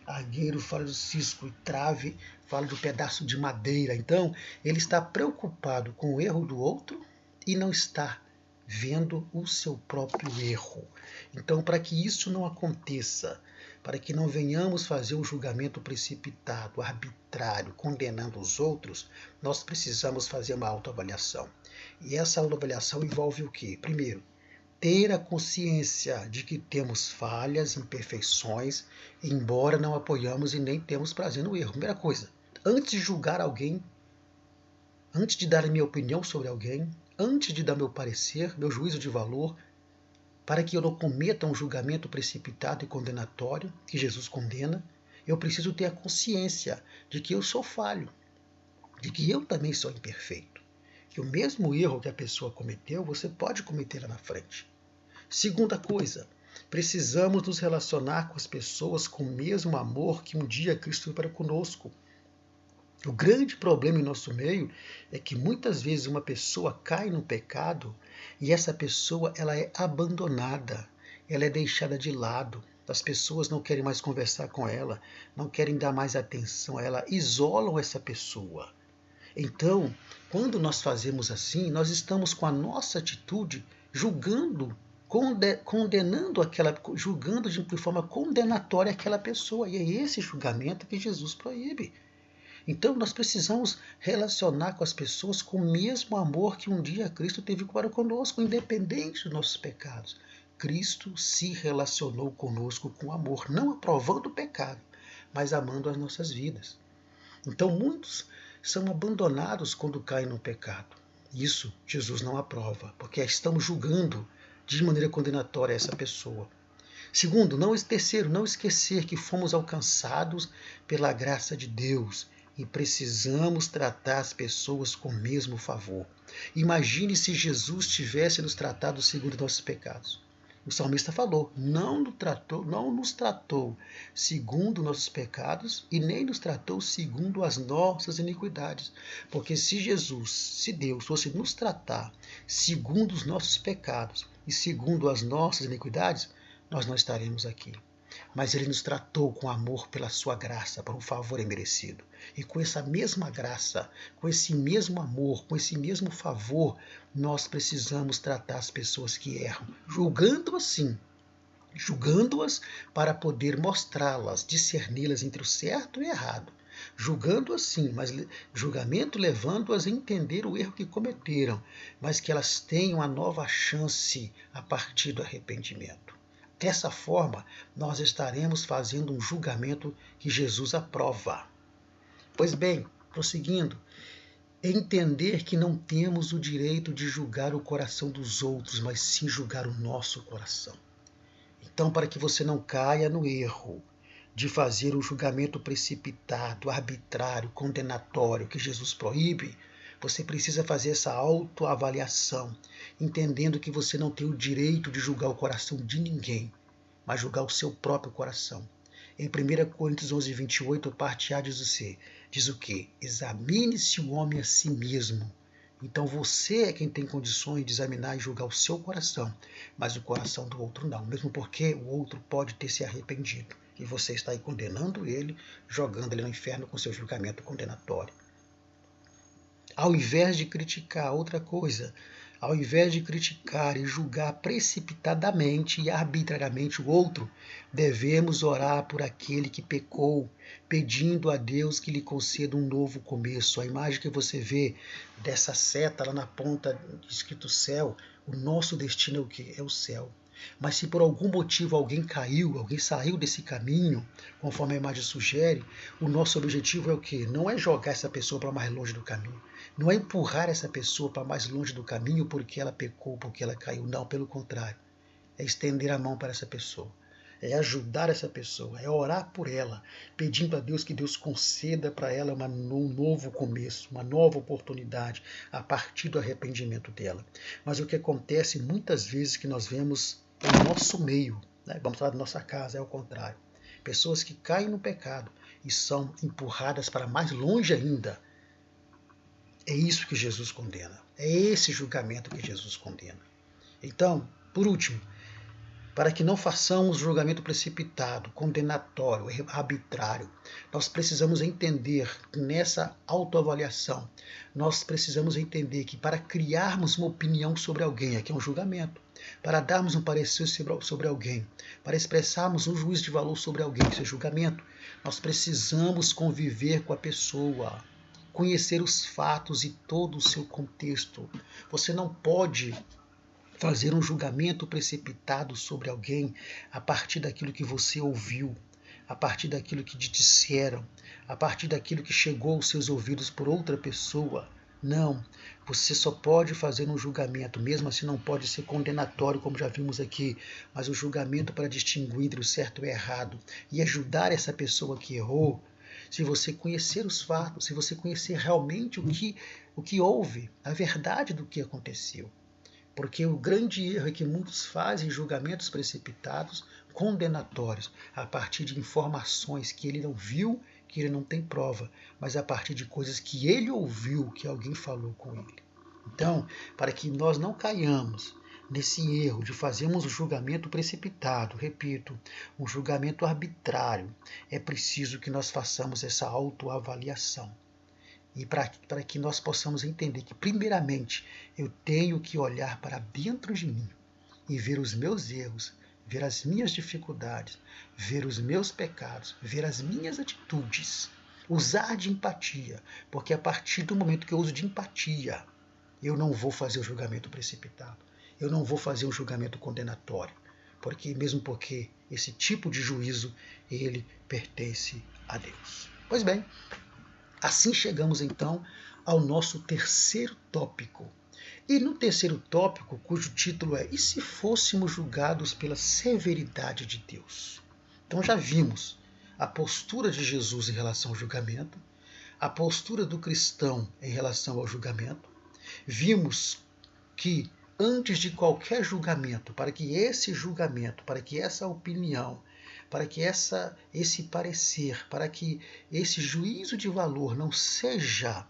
Speaker 1: Argueiro fala do cisco e trave fala do pedaço de madeira. Então, ele está preocupado com o erro do outro e não está vendo o seu próprio erro. Então, para que isso não aconteça, para que não venhamos fazer um julgamento precipitado, arbitrário, condenando os outros, nós precisamos fazer uma autoavaliação. E essa autoavaliação envolve o quê? Primeiro, ter a consciência de que temos falhas, imperfeições, embora não apoiamos e nem temos prazer no erro. Primeira coisa, antes de julgar alguém, antes de dar a minha opinião sobre alguém, antes de dar meu parecer, meu juízo de valor, para que eu não cometa um julgamento precipitado e condenatório, que Jesus condena, eu preciso ter a consciência de que eu sou falho, de que eu também sou imperfeito, que o mesmo erro que a pessoa cometeu, você pode cometer lá na frente. Segunda coisa, precisamos nos relacionar com as pessoas com o mesmo amor que um dia Cristo foi para conosco. O grande problema em nosso meio é que muitas vezes uma pessoa cai no pecado e essa pessoa ela é abandonada, ela é deixada de lado. As pessoas não querem mais conversar com ela, não querem dar mais atenção a ela, isolam essa pessoa. Então, quando nós fazemos assim, nós estamos com a nossa atitude julgando, julgando de forma condenatória aquela pessoa. E é esse julgamento que Jesus proíbe. Então nós precisamos relacionar com as pessoas com o mesmo amor que um dia Cristo teve para conosco, independente dos nossos pecados. Cristo se relacionou conosco com amor, não aprovando o pecado, mas amando as nossas vidas. Então muitos são abandonados quando caem no pecado. Isso Jesus não aprova, porque estamos julgando de maneira condenatória essa pessoa. Segundo, terceiro, não esquecer que fomos alcançados pela graça de Deus e precisamos tratar as pessoas com o mesmo favor. Imagine se Jesus tivesse nos tratado segundo nossos pecados. O salmista falou, não nos tratou segundo nossos pecados e nem nos tratou segundo as nossas iniquidades. Porque se Deus fosse nos tratar segundo os nossos pecados e segundo as nossas iniquidades, nós não estaremos aqui. Mas ele nos tratou com amor pela sua graça, por um favor imerecido. E com essa mesma graça, com esse mesmo amor, com esse mesmo favor, nós precisamos tratar as pessoas que erram, julgando-as para poder mostrá-las, discerni-las entre o certo e o errado. Julgando assim, mas julgamento levando-as a entender o erro que cometeram, mas que elas tenham a nova chance a partir do arrependimento. Dessa forma, nós estaremos fazendo um julgamento que Jesus aprova. Pois bem, prosseguindo, entender que não temos o direito de julgar o coração dos outros, mas sim julgar o nosso coração. Então, para que você não caia no erro de fazer um julgamento precipitado, arbitrário, condenatório, que Jesus proíbe, você precisa fazer essa autoavaliação, entendendo que você não tem o direito de julgar o coração de ninguém, mas julgar o seu próprio coração. Em 1 Coríntios 11, 28, parte A diz o quê? Examine-se o homem a si mesmo. Então você é quem tem condições de examinar e julgar o seu coração, mas o coração do outro não, mesmo porque o outro pode ter se arrependido. E você está aí condenando ele, jogando ele no inferno com seu julgamento condenatório. Ao invés de criticar, outra coisa, ao invés de criticar e julgar precipitadamente e arbitrariamente o outro, devemos orar por aquele que pecou, pedindo a Deus que lhe conceda um novo começo. A imagem que você vê dessa seta lá na ponta escrito céu, o nosso destino é o quê? É o céu. Mas se por algum motivo alguém caiu, alguém saiu desse caminho, conforme a imagem sugere, o nosso objetivo é o quê? Não é jogar essa pessoa para mais longe do caminho. Não é empurrar essa pessoa para mais longe do caminho porque ela pecou, porque ela caiu. Não, pelo contrário. É estender a mão para essa pessoa. É ajudar essa pessoa, é orar por ela, pedindo a Deus que Deus conceda para ela um novo começo, uma nova oportunidade a partir do arrependimento dela. Mas o que acontece muitas vezes que nós vemos em nosso meio, né? Vamos falar da nossa casa, é o contrário. Pessoas que caem no pecado e são empurradas para mais longe ainda. É isso que Jesus condena. É esse julgamento que Jesus condena. Então, por último, para que não façamos julgamento precipitado, condenatório, arbitrário, nós precisamos entender nessa autoavaliação, nós precisamos entender que para criarmos uma opinião sobre alguém, aqui é um julgamento, para darmos um parecer sobre alguém, para expressarmos um juízo de valor sobre alguém, isso é julgamento, nós precisamos conviver com a pessoa, conhecer os fatos e todo o seu contexto. Você não pode fazer um julgamento precipitado sobre alguém a partir daquilo que você ouviu, a partir daquilo que te disseram, a partir daquilo que chegou aos seus ouvidos por outra pessoa. Não, você só pode fazer um julgamento, mesmo assim não pode ser condenatório, como já vimos aqui, mas o julgamento para distinguir entre o certo e o errado e ajudar essa pessoa que errou, se você conhecer os fatos, se você conhecer realmente o que houve, a verdade do que aconteceu. Porque o grande erro é que muitos fazem julgamentos precipitados, condenatórios, a partir de informações que ele não viu, que ele não tem prova, mas a partir de coisas que ele ouviu, que alguém falou com ele. Então, para que nós não caiamos nesse erro de fazermos um julgamento precipitado, repito, um julgamento arbitrário, é preciso que nós façamos essa autoavaliação. E para que nós possamos entender que, primeiramente, eu tenho que olhar para dentro de mim e ver os meus erros, ver as minhas dificuldades, ver os meus pecados, ver as minhas atitudes, usar de empatia, porque a partir do momento que eu uso de empatia, eu não vou fazer o julgamento precipitado, eu não vou fazer um julgamento condenatório, porque esse tipo de juízo, ele pertence a Deus. Pois bem, assim chegamos então ao nosso terceiro tópico. E no terceiro tópico, cujo título é: E se fôssemos julgados pela severidade de Deus? Então já vimos a postura de Jesus em relação ao julgamento, a postura do cristão em relação ao julgamento. Vimos que antes de qualquer julgamento, para que esse julgamento, para que essa opinião, para que esse parecer, para que esse juízo de valor não seja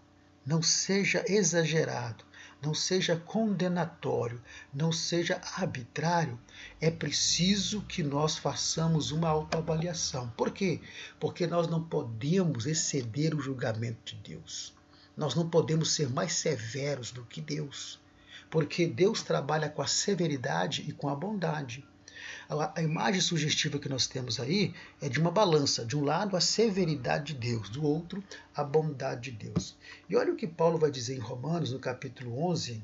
Speaker 1: exagerado, não seja condenatório, não seja arbitrário, é preciso que nós façamos uma autoavaliação. Por quê? Porque nós não podemos exceder o julgamento de Deus. Nós não podemos ser mais severos do que Deus, porque Deus trabalha com a severidade e com a bondade. A imagem sugestiva que nós temos aí é de uma balança. De um lado, a severidade de Deus, do outro, a bondade de Deus. E olha o que Paulo vai dizer em Romanos, no capítulo 11,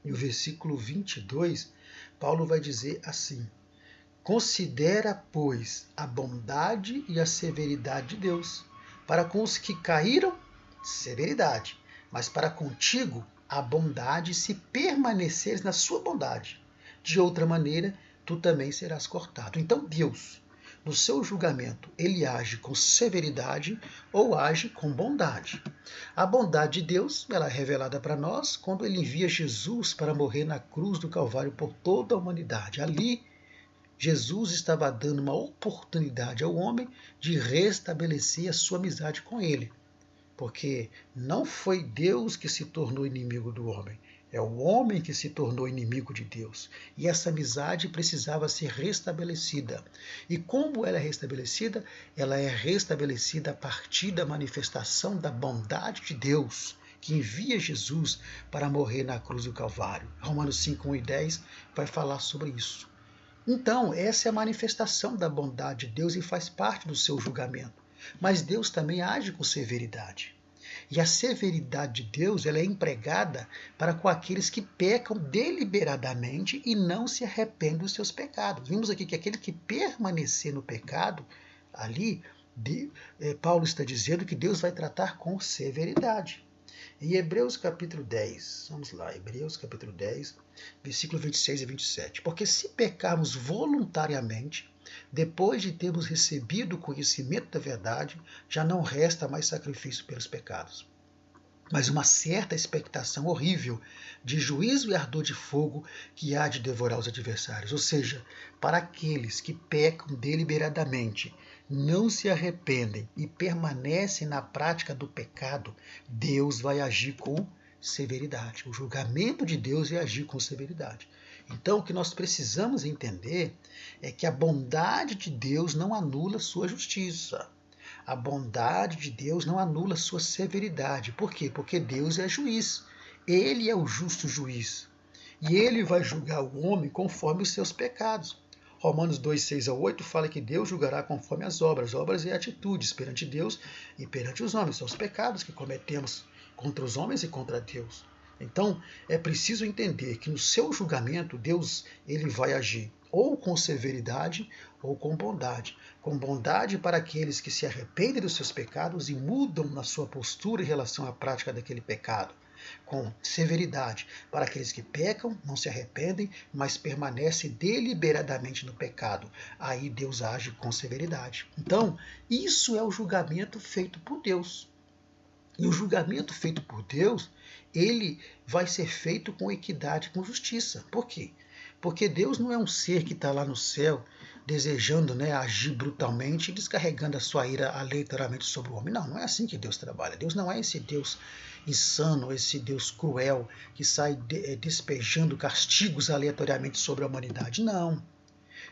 Speaker 1: e o versículo 22, Paulo vai dizer assim: Considera, pois, a bondade e a severidade de Deus. Para com os que caíram, severidade, mas para contigo, a bondade, se permaneceres na sua bondade. De outra maneira, tu também serás cortado. Então Deus, no seu julgamento, ele age com severidade ou age com bondade. A bondade de Deus, ela é revelada para nós quando ele envia Jesus para morrer na cruz do Calvário por toda a humanidade. Ali, Jesus estava dando uma oportunidade ao homem de restabelecer a sua amizade com ele. Porque não foi Deus que se tornou inimigo do homem, é o homem que se tornou inimigo de Deus. E essa amizade precisava ser restabelecida. E como ela é restabelecida? Ela é restabelecida a partir da manifestação da bondade de Deus, que envia Jesus para morrer na cruz do Calvário. Romanos 5, 1 e 10 vai falar sobre isso. Então, essa é a manifestação da bondade de Deus e faz parte do seu julgamento. Mas Deus também age com severidade. E a severidade de Deus, ela é empregada para com aqueles que pecam deliberadamente e não se arrependem dos seus pecados. Vimos aqui que aquele que permanecer no pecado, ali, Paulo está dizendo que Deus vai tratar com severidade. Em Hebreus capítulo 10, vamos lá, Hebreus capítulo 10, versículo 26 e 27. Porque se pecarmos voluntariamente, depois de termos recebido o conhecimento da verdade, já não resta mais sacrifício pelos pecados, mas uma certa expectação horrível de juízo e ardor de fogo que há de devorar os adversários. Ou seja, para aqueles que pecam deliberadamente, não se arrependem e permanecem na prática do pecado, Deus vai agir com severidade. O julgamento de Deus vai agir com severidade. Então, o que nós precisamos entender é que a bondade de Deus não anula sua justiça. A bondade de Deus não anula sua severidade. Por quê? Porque Deus é juiz. Ele é o justo juiz. E ele vai julgar o homem conforme os seus pecados. Romanos 2, 6 a 8 fala que Deus julgará conforme as obras e atitudes perante Deus e perante os homens. São os pecados que cometemos contra os homens e contra Deus. Então, é preciso entender que no seu julgamento, Deus ele vai agir ou com severidade ou com bondade. Com bondade para aqueles que se arrependem dos seus pecados e mudam na sua postura em relação à prática daquele pecado. Com severidade para aqueles que pecam, não se arrependem, mas permanecem deliberadamente no pecado. Aí Deus age com severidade. Então, isso é o julgamento feito por Deus. E o julgamento feito por Deus, ele vai ser feito com equidade, com justiça. Por quê? Porque Deus não é um ser que está lá no céu desejando agir brutalmente e descarregando a sua ira aleatoriamente sobre o homem. Não, não é assim que Deus trabalha. Deus não é esse Deus insano, esse Deus cruel que sai despejando castigos aleatoriamente sobre a humanidade. Não.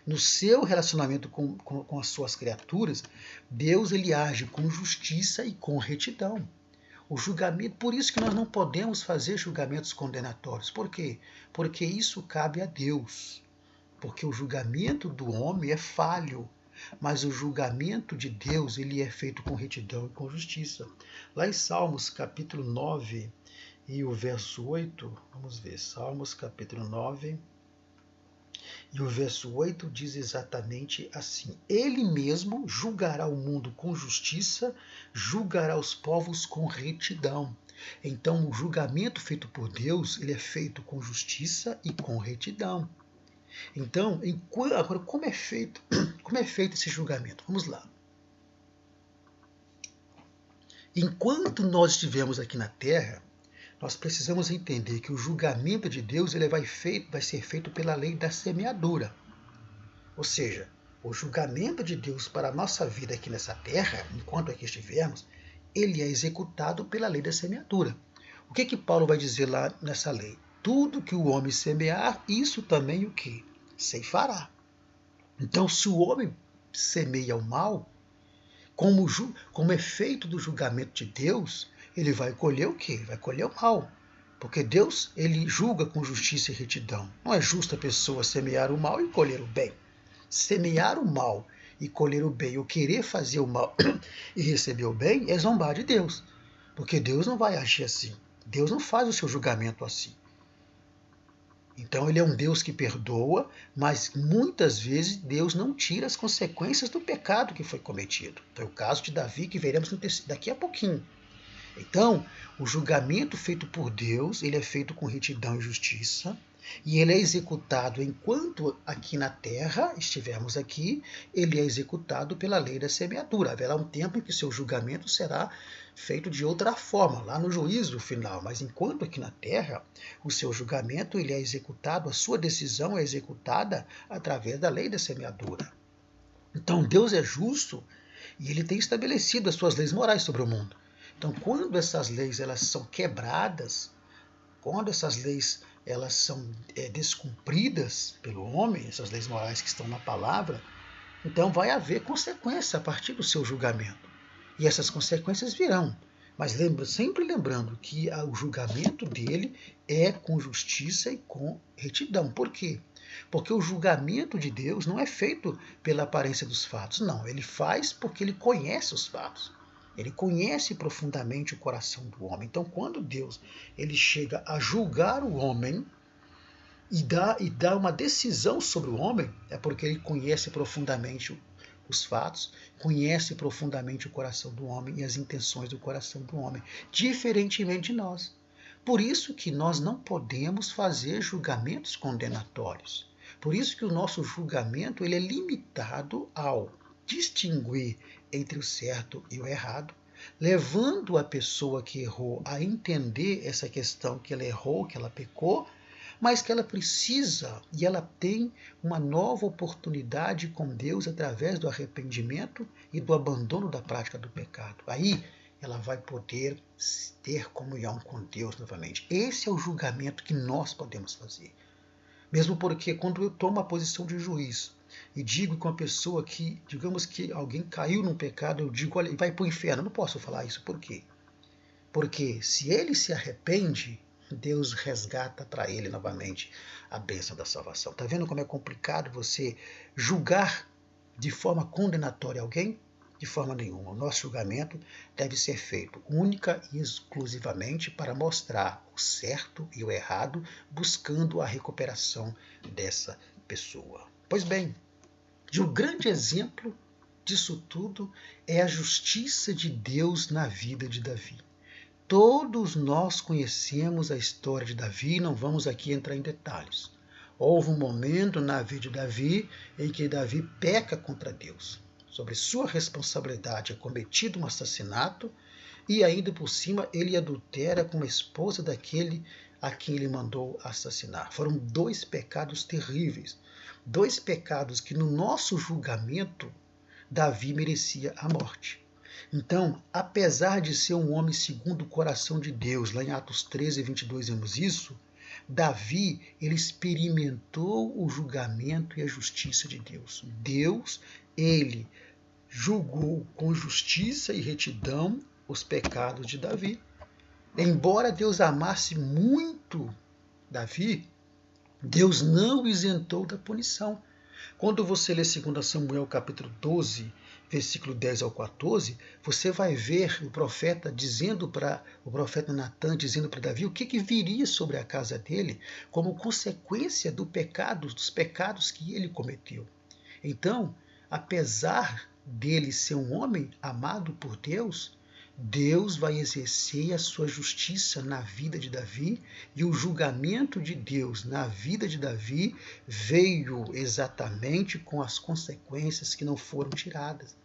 Speaker 1: No seu relacionamento com as suas criaturas, Deus ele age com justiça e com retidão. O julgamento, por isso que nós não podemos fazer julgamentos condenatórios. Por quê? Porque isso cabe a Deus. Porque o julgamento do homem é falho, mas o julgamento de Deus ele é feito com retidão e com justiça. Lá em Salmos capítulo 9 e o verso 8, vamos ver, Salmos capítulo 9 E o verso 8 diz exatamente assim: Ele mesmo julgará o mundo com justiça, julgará os povos com retidão. Então, o julgamento feito por Deus, ele é feito com justiça e com retidão. Então, agora como é feito esse julgamento? Vamos lá. Enquanto nós estivermos aqui na Terra, nós precisamos entender que o julgamento de Deus ele vai ser feito pela lei da semeadura. Ou seja, o julgamento de Deus para a nossa vida aqui nessa Terra, enquanto aqui estivermos, ele é executado pela lei da semeadura. O que Paulo vai dizer lá nessa lei? Tudo que o homem semear, isso também o que? Ceifará. Então, se o homem semeia o mal, como efeito do julgamento de Deus, ele vai colher o quê? Vai colher o mal. Porque Deus, ele julga com justiça e retidão. Não é justo a pessoa semear o mal e colher o bem. Semear o mal e colher o bem, ou querer fazer o mal e receber o bem, é zombar de Deus. Porque Deus não vai agir assim. Deus não faz o seu julgamento assim. Então ele é um Deus que perdoa, mas muitas vezes Deus não tira as consequências do pecado que foi cometido. Foi o caso de Davi, que veremos daqui a pouquinho. Então, o julgamento feito por Deus, ele é feito com retidão e justiça, e ele é executado enquanto aqui na terra estivermos aqui, ele é executado pela lei da semeadura. Haverá um tempo em que seu julgamento será feito de outra forma, lá no juízo final, mas enquanto aqui na terra, o seu julgamento ele é executado, a sua decisão é executada através da lei da semeadura. Então Deus é justo e ele tem estabelecido as suas leis morais sobre o mundo. Então, quando essas leis elas são quebradas, quando essas leis elas são descumpridas pelo homem, essas leis morais que estão na palavra, então vai haver consequência a partir do seu julgamento. E essas consequências virão. Mas sempre lembrando que o julgamento dele é com justiça e com retidão. Por quê? Porque o julgamento de Deus não é feito pela aparência dos fatos. Não, ele faz porque ele conhece os fatos. Ele conhece profundamente o coração do homem. Então, quando Deus ele chega a julgar o homem e dá uma decisão sobre o homem, é porque ele conhece profundamente os fatos, conhece profundamente o coração do homem e as intenções do coração do homem, diferentemente de nós. Por isso que nós não podemos fazer julgamentos condenatórios. Por isso que o nosso julgamento ele é limitado ao distinguir entre o certo e o errado, levando a pessoa que errou a entender essa questão que ela errou, que ela pecou, mas que ela precisa e ela tem uma nova oportunidade com Deus através do arrependimento e do abandono da prática do pecado. Aí ela vai poder ter comunhão com Deus novamente. Esse é o julgamento que nós podemos fazer. Mesmo porque quando eu tomo a posição de juiz e digo com a pessoa que, digamos que alguém caiu num pecado, eu digo, olha, vai para o inferno. Eu não posso falar isso. Por quê? Porque se ele se arrepende, Deus resgata para ele novamente a bênção da salvação. Está vendo como é complicado você julgar de forma condenatória alguém? De forma nenhuma. O nosso julgamento deve ser feito única e exclusivamente para mostrar o certo e o errado, buscando a recuperação dessa pessoa. Pois bem, e o grande exemplo disso tudo é a justiça de Deus na vida de Davi. Todos nós conhecemos a história de Davi e não vamos aqui entrar em detalhes. Houve um momento na vida de Davi em que Davi peca contra Deus. Sobre sua responsabilidade é cometido um assassinato e ainda por cima ele adultera com a esposa daquele a quem ele mandou assassinar. Foram dois pecados terríveis. Dois pecados que no nosso julgamento Davi merecia a morte. Então, apesar de ser um homem segundo o coração de Deus, lá em Atos 13, 22 vemos isso, Davi, ele experimentou o julgamento e a justiça de Deus. Deus, ele julgou com justiça e retidão os pecados de Davi. Embora Deus amasse muito Davi, Deus não o isentou da punição. Quando você lê 2 Samuel capítulo 12, versículo 10 ao 14, você vai ver o profeta Natan dizendo para Davi o que viria sobre a casa dele como consequência dos pecados que ele cometeu. Então, apesar dele ser um homem amado por Deus, Deus vai exercer a sua justiça na vida de Davi, e o julgamento de Deus na vida de Davi veio exatamente com as consequências que não foram tiradas.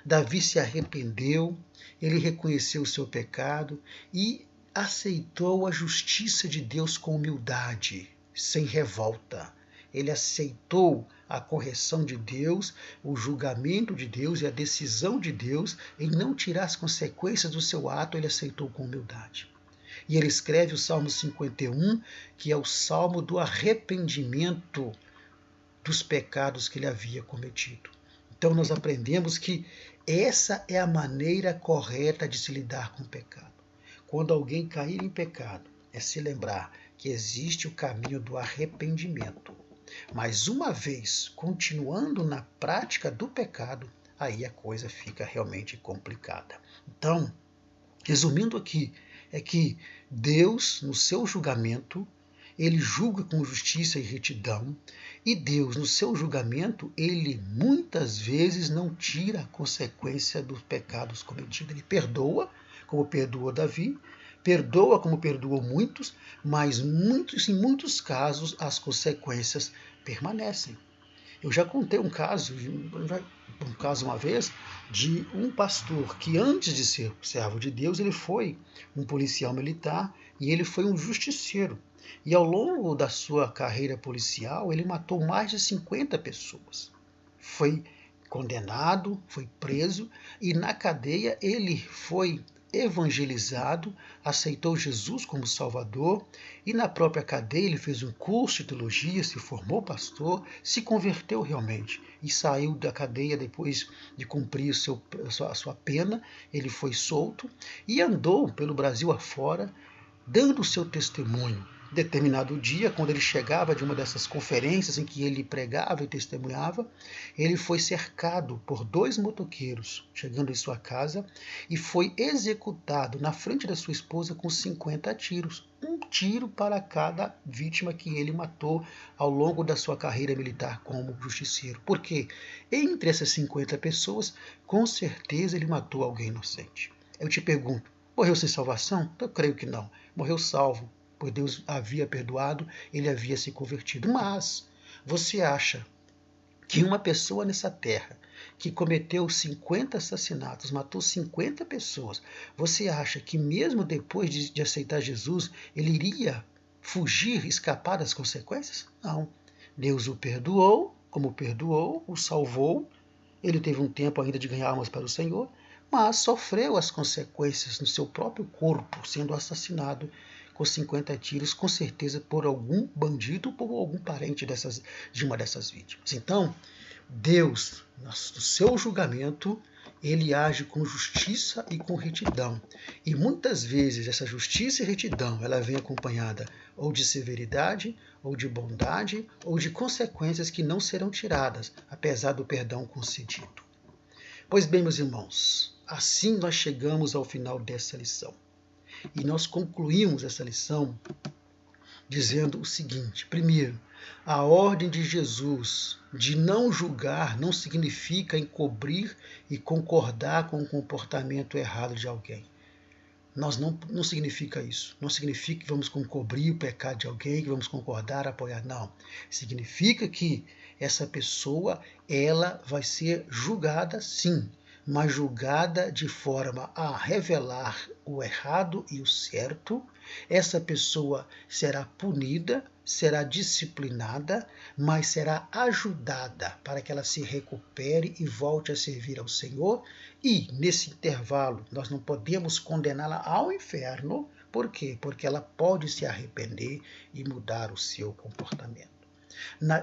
Speaker 1: Davi se arrependeu, ele reconheceu o seu pecado e aceitou a justiça de Deus com humildade, sem revolta. Ele aceitou a correção de Deus, o julgamento de Deus e a decisão de Deus em não tirar as consequências do seu ato, ele aceitou com humildade. E ele escreve o Salmo 51, que é o salmo do arrependimento dos pecados que ele havia cometido. Então nós aprendemos que essa é a maneira correta de se lidar com o pecado. Quando alguém cair em pecado, é se lembrar que existe o caminho do arrependimento. Mas uma vez continuando na prática do pecado, aí a coisa fica realmente complicada. Então, resumindo aqui, é que Deus, no seu julgamento, ele julga com justiça e retidão, e Deus, no seu julgamento, ele muitas vezes não tira a consequência dos pecados cometidos. Ele perdoa, como perdoou Davi, perdoa como perdoou muitos, mas em muitos casos as consequências permanecem. Eu já contei um caso uma vez de um pastor que antes de ser servo de Deus, ele foi um policial militar e ele foi um justiceiro. E ao longo da sua carreira policial, ele matou mais de 50 pessoas. Foi condenado, foi preso e na cadeia ele foi evangelizado, aceitou Jesus como Salvador e na própria cadeia ele fez um curso de teologia, se formou pastor, se converteu realmente e saiu da cadeia depois de cumprir a sua pena. Ele foi solto e andou pelo Brasil afora dando o seu testemunho. Determinado dia, quando ele chegava de uma dessas conferências em que ele pregava e testemunhava, ele foi cercado por 2 motoqueiros, chegando em sua casa, e foi executado na frente da sua esposa com 50 tiros. Um tiro para cada vítima que ele matou ao longo da sua carreira militar como justiceiro. Porque entre essas 50 pessoas, com certeza ele matou alguém inocente. Eu te pergunto, morreu sem salvação? Eu creio que não. Morreu salvo, pois Deus havia perdoado, ele havia se convertido. Mas você acha que uma pessoa nessa terra que cometeu 50 assassinatos, matou 50 pessoas, você acha que mesmo depois de aceitar Jesus, ele iria fugir, escapar das consequências? Não. Deus o perdoou, como perdoou, o salvou. Ele teve um tempo ainda de ganhar almas para o Senhor, mas sofreu as consequências no seu próprio corpo, sendo assassinado com 50 tiros, com certeza por algum bandido ou por algum parente de uma dessas vítimas. Então, Deus, no seu julgamento, ele age com justiça e com retidão. E muitas vezes essa justiça e retidão, ela vem acompanhada ou de severidade, ou de bondade, ou de consequências que não serão tiradas, apesar do perdão concedido. Pois bem, meus irmãos, assim nós chegamos ao final dessa lição. E nós concluímos essa lição dizendo o seguinte: primeiro, a ordem de Jesus de não julgar não significa encobrir e concordar com o comportamento errado de alguém. Não significa isso. Não significa que vamos encobrir o pecado de alguém, que vamos concordar, apoiar. Não. Significa que essa pessoa, ela vai ser julgada sim, mas julgada de forma a revelar o errado e o certo. Essa pessoa será punida, será disciplinada, mas será ajudada para que ela se recupere e volte a servir ao Senhor. E, nesse intervalo, nós não podemos condená-la ao inferno. Por quê? Porque ela pode se arrepender e mudar o seu comportamento.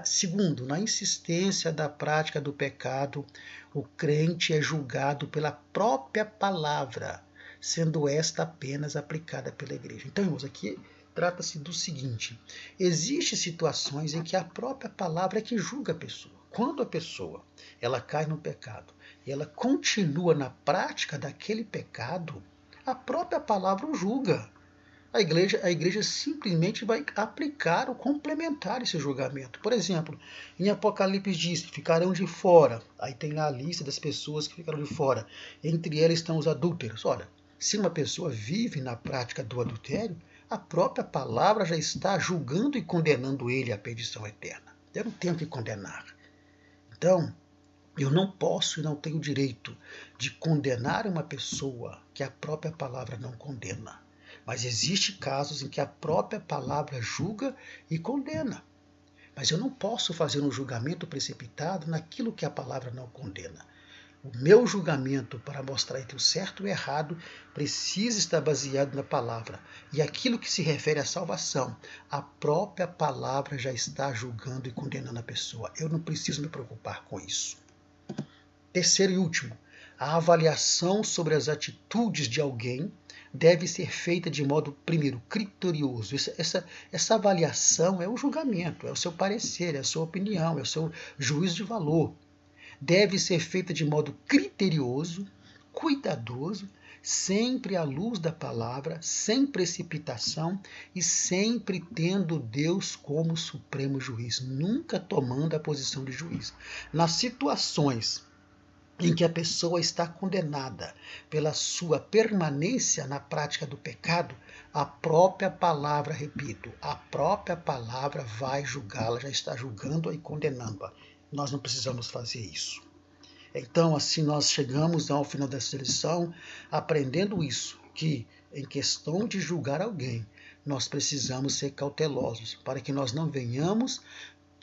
Speaker 1: Segundo, na insistência da prática do pecado, o crente é julgado pela própria palavra, sendo esta apenas aplicada pela igreja. Então, irmãos, aqui trata-se do seguinte: existem situações em que a própria palavra é que julga a pessoa. quando a pessoa ela cai no pecado e ela continua na prática daquele pecado, a própria palavra o julga. A igreja simplesmente vai aplicar ou complementar esse julgamento. Por exemplo, em Apocalipse diz que ficarão de fora. Aí tem lá a lista das pessoas que ficaram de fora. Entre elas estão os adúlteros. Olha, se uma pessoa vive na prática do adultério, a própria palavra já está julgando e condenando ele à perdição eterna. Eu não tenho que condenar. Então, eu não posso e não tenho direito de condenar uma pessoa que a própria palavra não condena. Mas existem casos em que a própria palavra julga e condena. Mas eu não posso fazer um julgamento precipitado naquilo que a palavra não condena. O meu julgamento para mostrar entre o certo e o errado precisa estar baseado na palavra. E aquilo que se refere à salvação, a própria palavra já está julgando e condenando a pessoa. Eu não preciso me preocupar com isso. Terceiro e último, a avaliação sobre as atitudes de alguém deve ser feita de modo, primeiro, criterioso. Essa avaliação é o julgamento, é o seu parecer, é a sua opinião, é o seu juízo de valor. Deve ser feita de modo criterioso, cuidadoso, sempre à luz da palavra, sem precipitação e sempre tendo Deus como supremo juiz, nunca tomando a posição de juiz. Nas situações em que a pessoa está condenada pela sua permanência na prática do pecado, a própria palavra, repito, a própria palavra vai julgá-la, já está julgando-a e condenando-a. Nós não precisamos fazer isso. Então, assim, nós chegamos ao final dessa lição aprendendo isso, que em questão de julgar alguém, nós precisamos ser cautelosos, para que nós não venhamos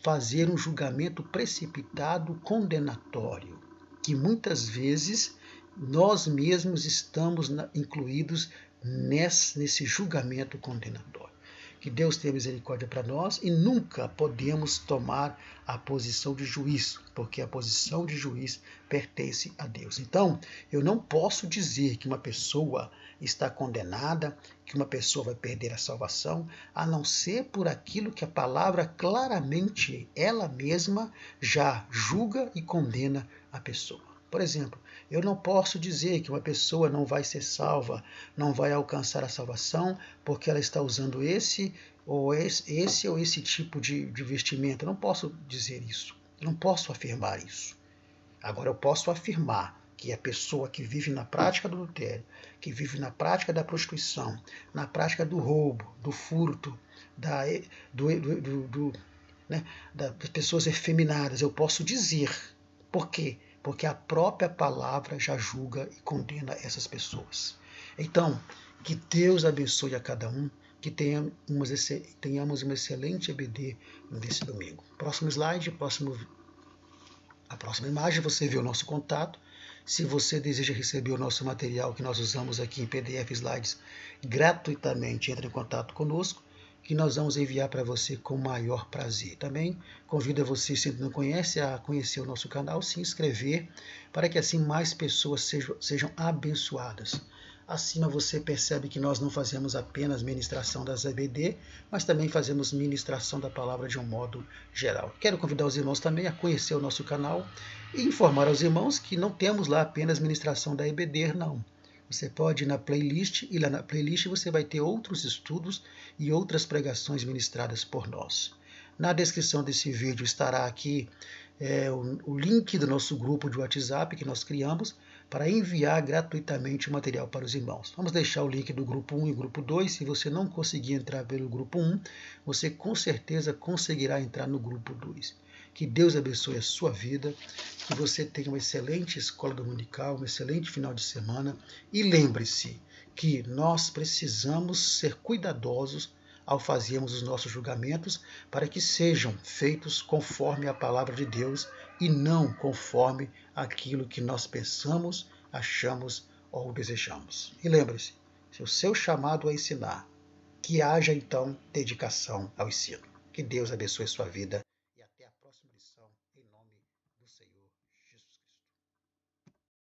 Speaker 1: fazer um julgamento precipitado, condenatório, que muitas vezes nós mesmos estamos incluídos nesse julgamento condenatório. Que Deus tenha misericórdia para nós e nunca podemos tomar a posição de juiz, porque a posição de juiz pertence a Deus. Então, eu não posso dizer que uma pessoa está condenada, que uma pessoa vai perder a salvação, a não ser por aquilo que a palavra claramente, ela mesma, já julga e condena a pessoa. Por exemplo, eu não posso dizer que uma pessoa não vai ser salva, não vai alcançar a salvação, porque ela está usando esse ou esse tipo de vestimenta. Eu não posso dizer isso. Eu não posso afirmar isso. Agora, eu posso afirmar que a pessoa que vive na prática do adultério, que vive na prática da prostituição, na prática do roubo, do furto, das pessoas efeminadas, eu posso dizer. Por quê? Porque a própria palavra já julga e condena essas pessoas. Então, que Deus abençoe a cada um, que tenhamos uma excelente EBD nesse domingo. Próximo slide, a próxima imagem, você vê o nosso contato. Se você deseja receber o nosso material que nós usamos aqui em PDF Slides gratuitamente, entre em contato conosco, que nós vamos enviar para você com o maior prazer. Também convido você, se não conhece, a conhecer o nosso canal, se inscrever, para que assim mais pessoas sejam abençoadas. Acima você percebe que nós não fazemos apenas ministração das EBD, mas também fazemos ministração da palavra de um modo geral. Quero convidar os irmãos também a conhecer o nosso canal e informar aos irmãos que não temos lá apenas ministração da EBD, não. Você pode ir na playlist e lá na playlist você vai ter outros estudos e outras pregações ministradas por nós. Na descrição desse vídeo estará aqui o link do nosso grupo de WhatsApp que nós criamos para enviar gratuitamente o material para os irmãos. Vamos deixar o link do grupo 1 e grupo 2. Se você não conseguir entrar pelo grupo 1, você com certeza conseguirá entrar no grupo 2. Que Deus abençoe a sua vida, que você tenha uma excelente escola dominical, um excelente final de semana. E lembre-se que nós precisamos ser cuidadosos ao fazermos os nossos julgamentos, para que sejam feitos conforme a palavra de Deus e não conforme aquilo que nós pensamos, achamos ou desejamos. E lembre-se, se o seu chamado é ensinar, que haja então dedicação ao ensino. Que Deus abençoe sua vida.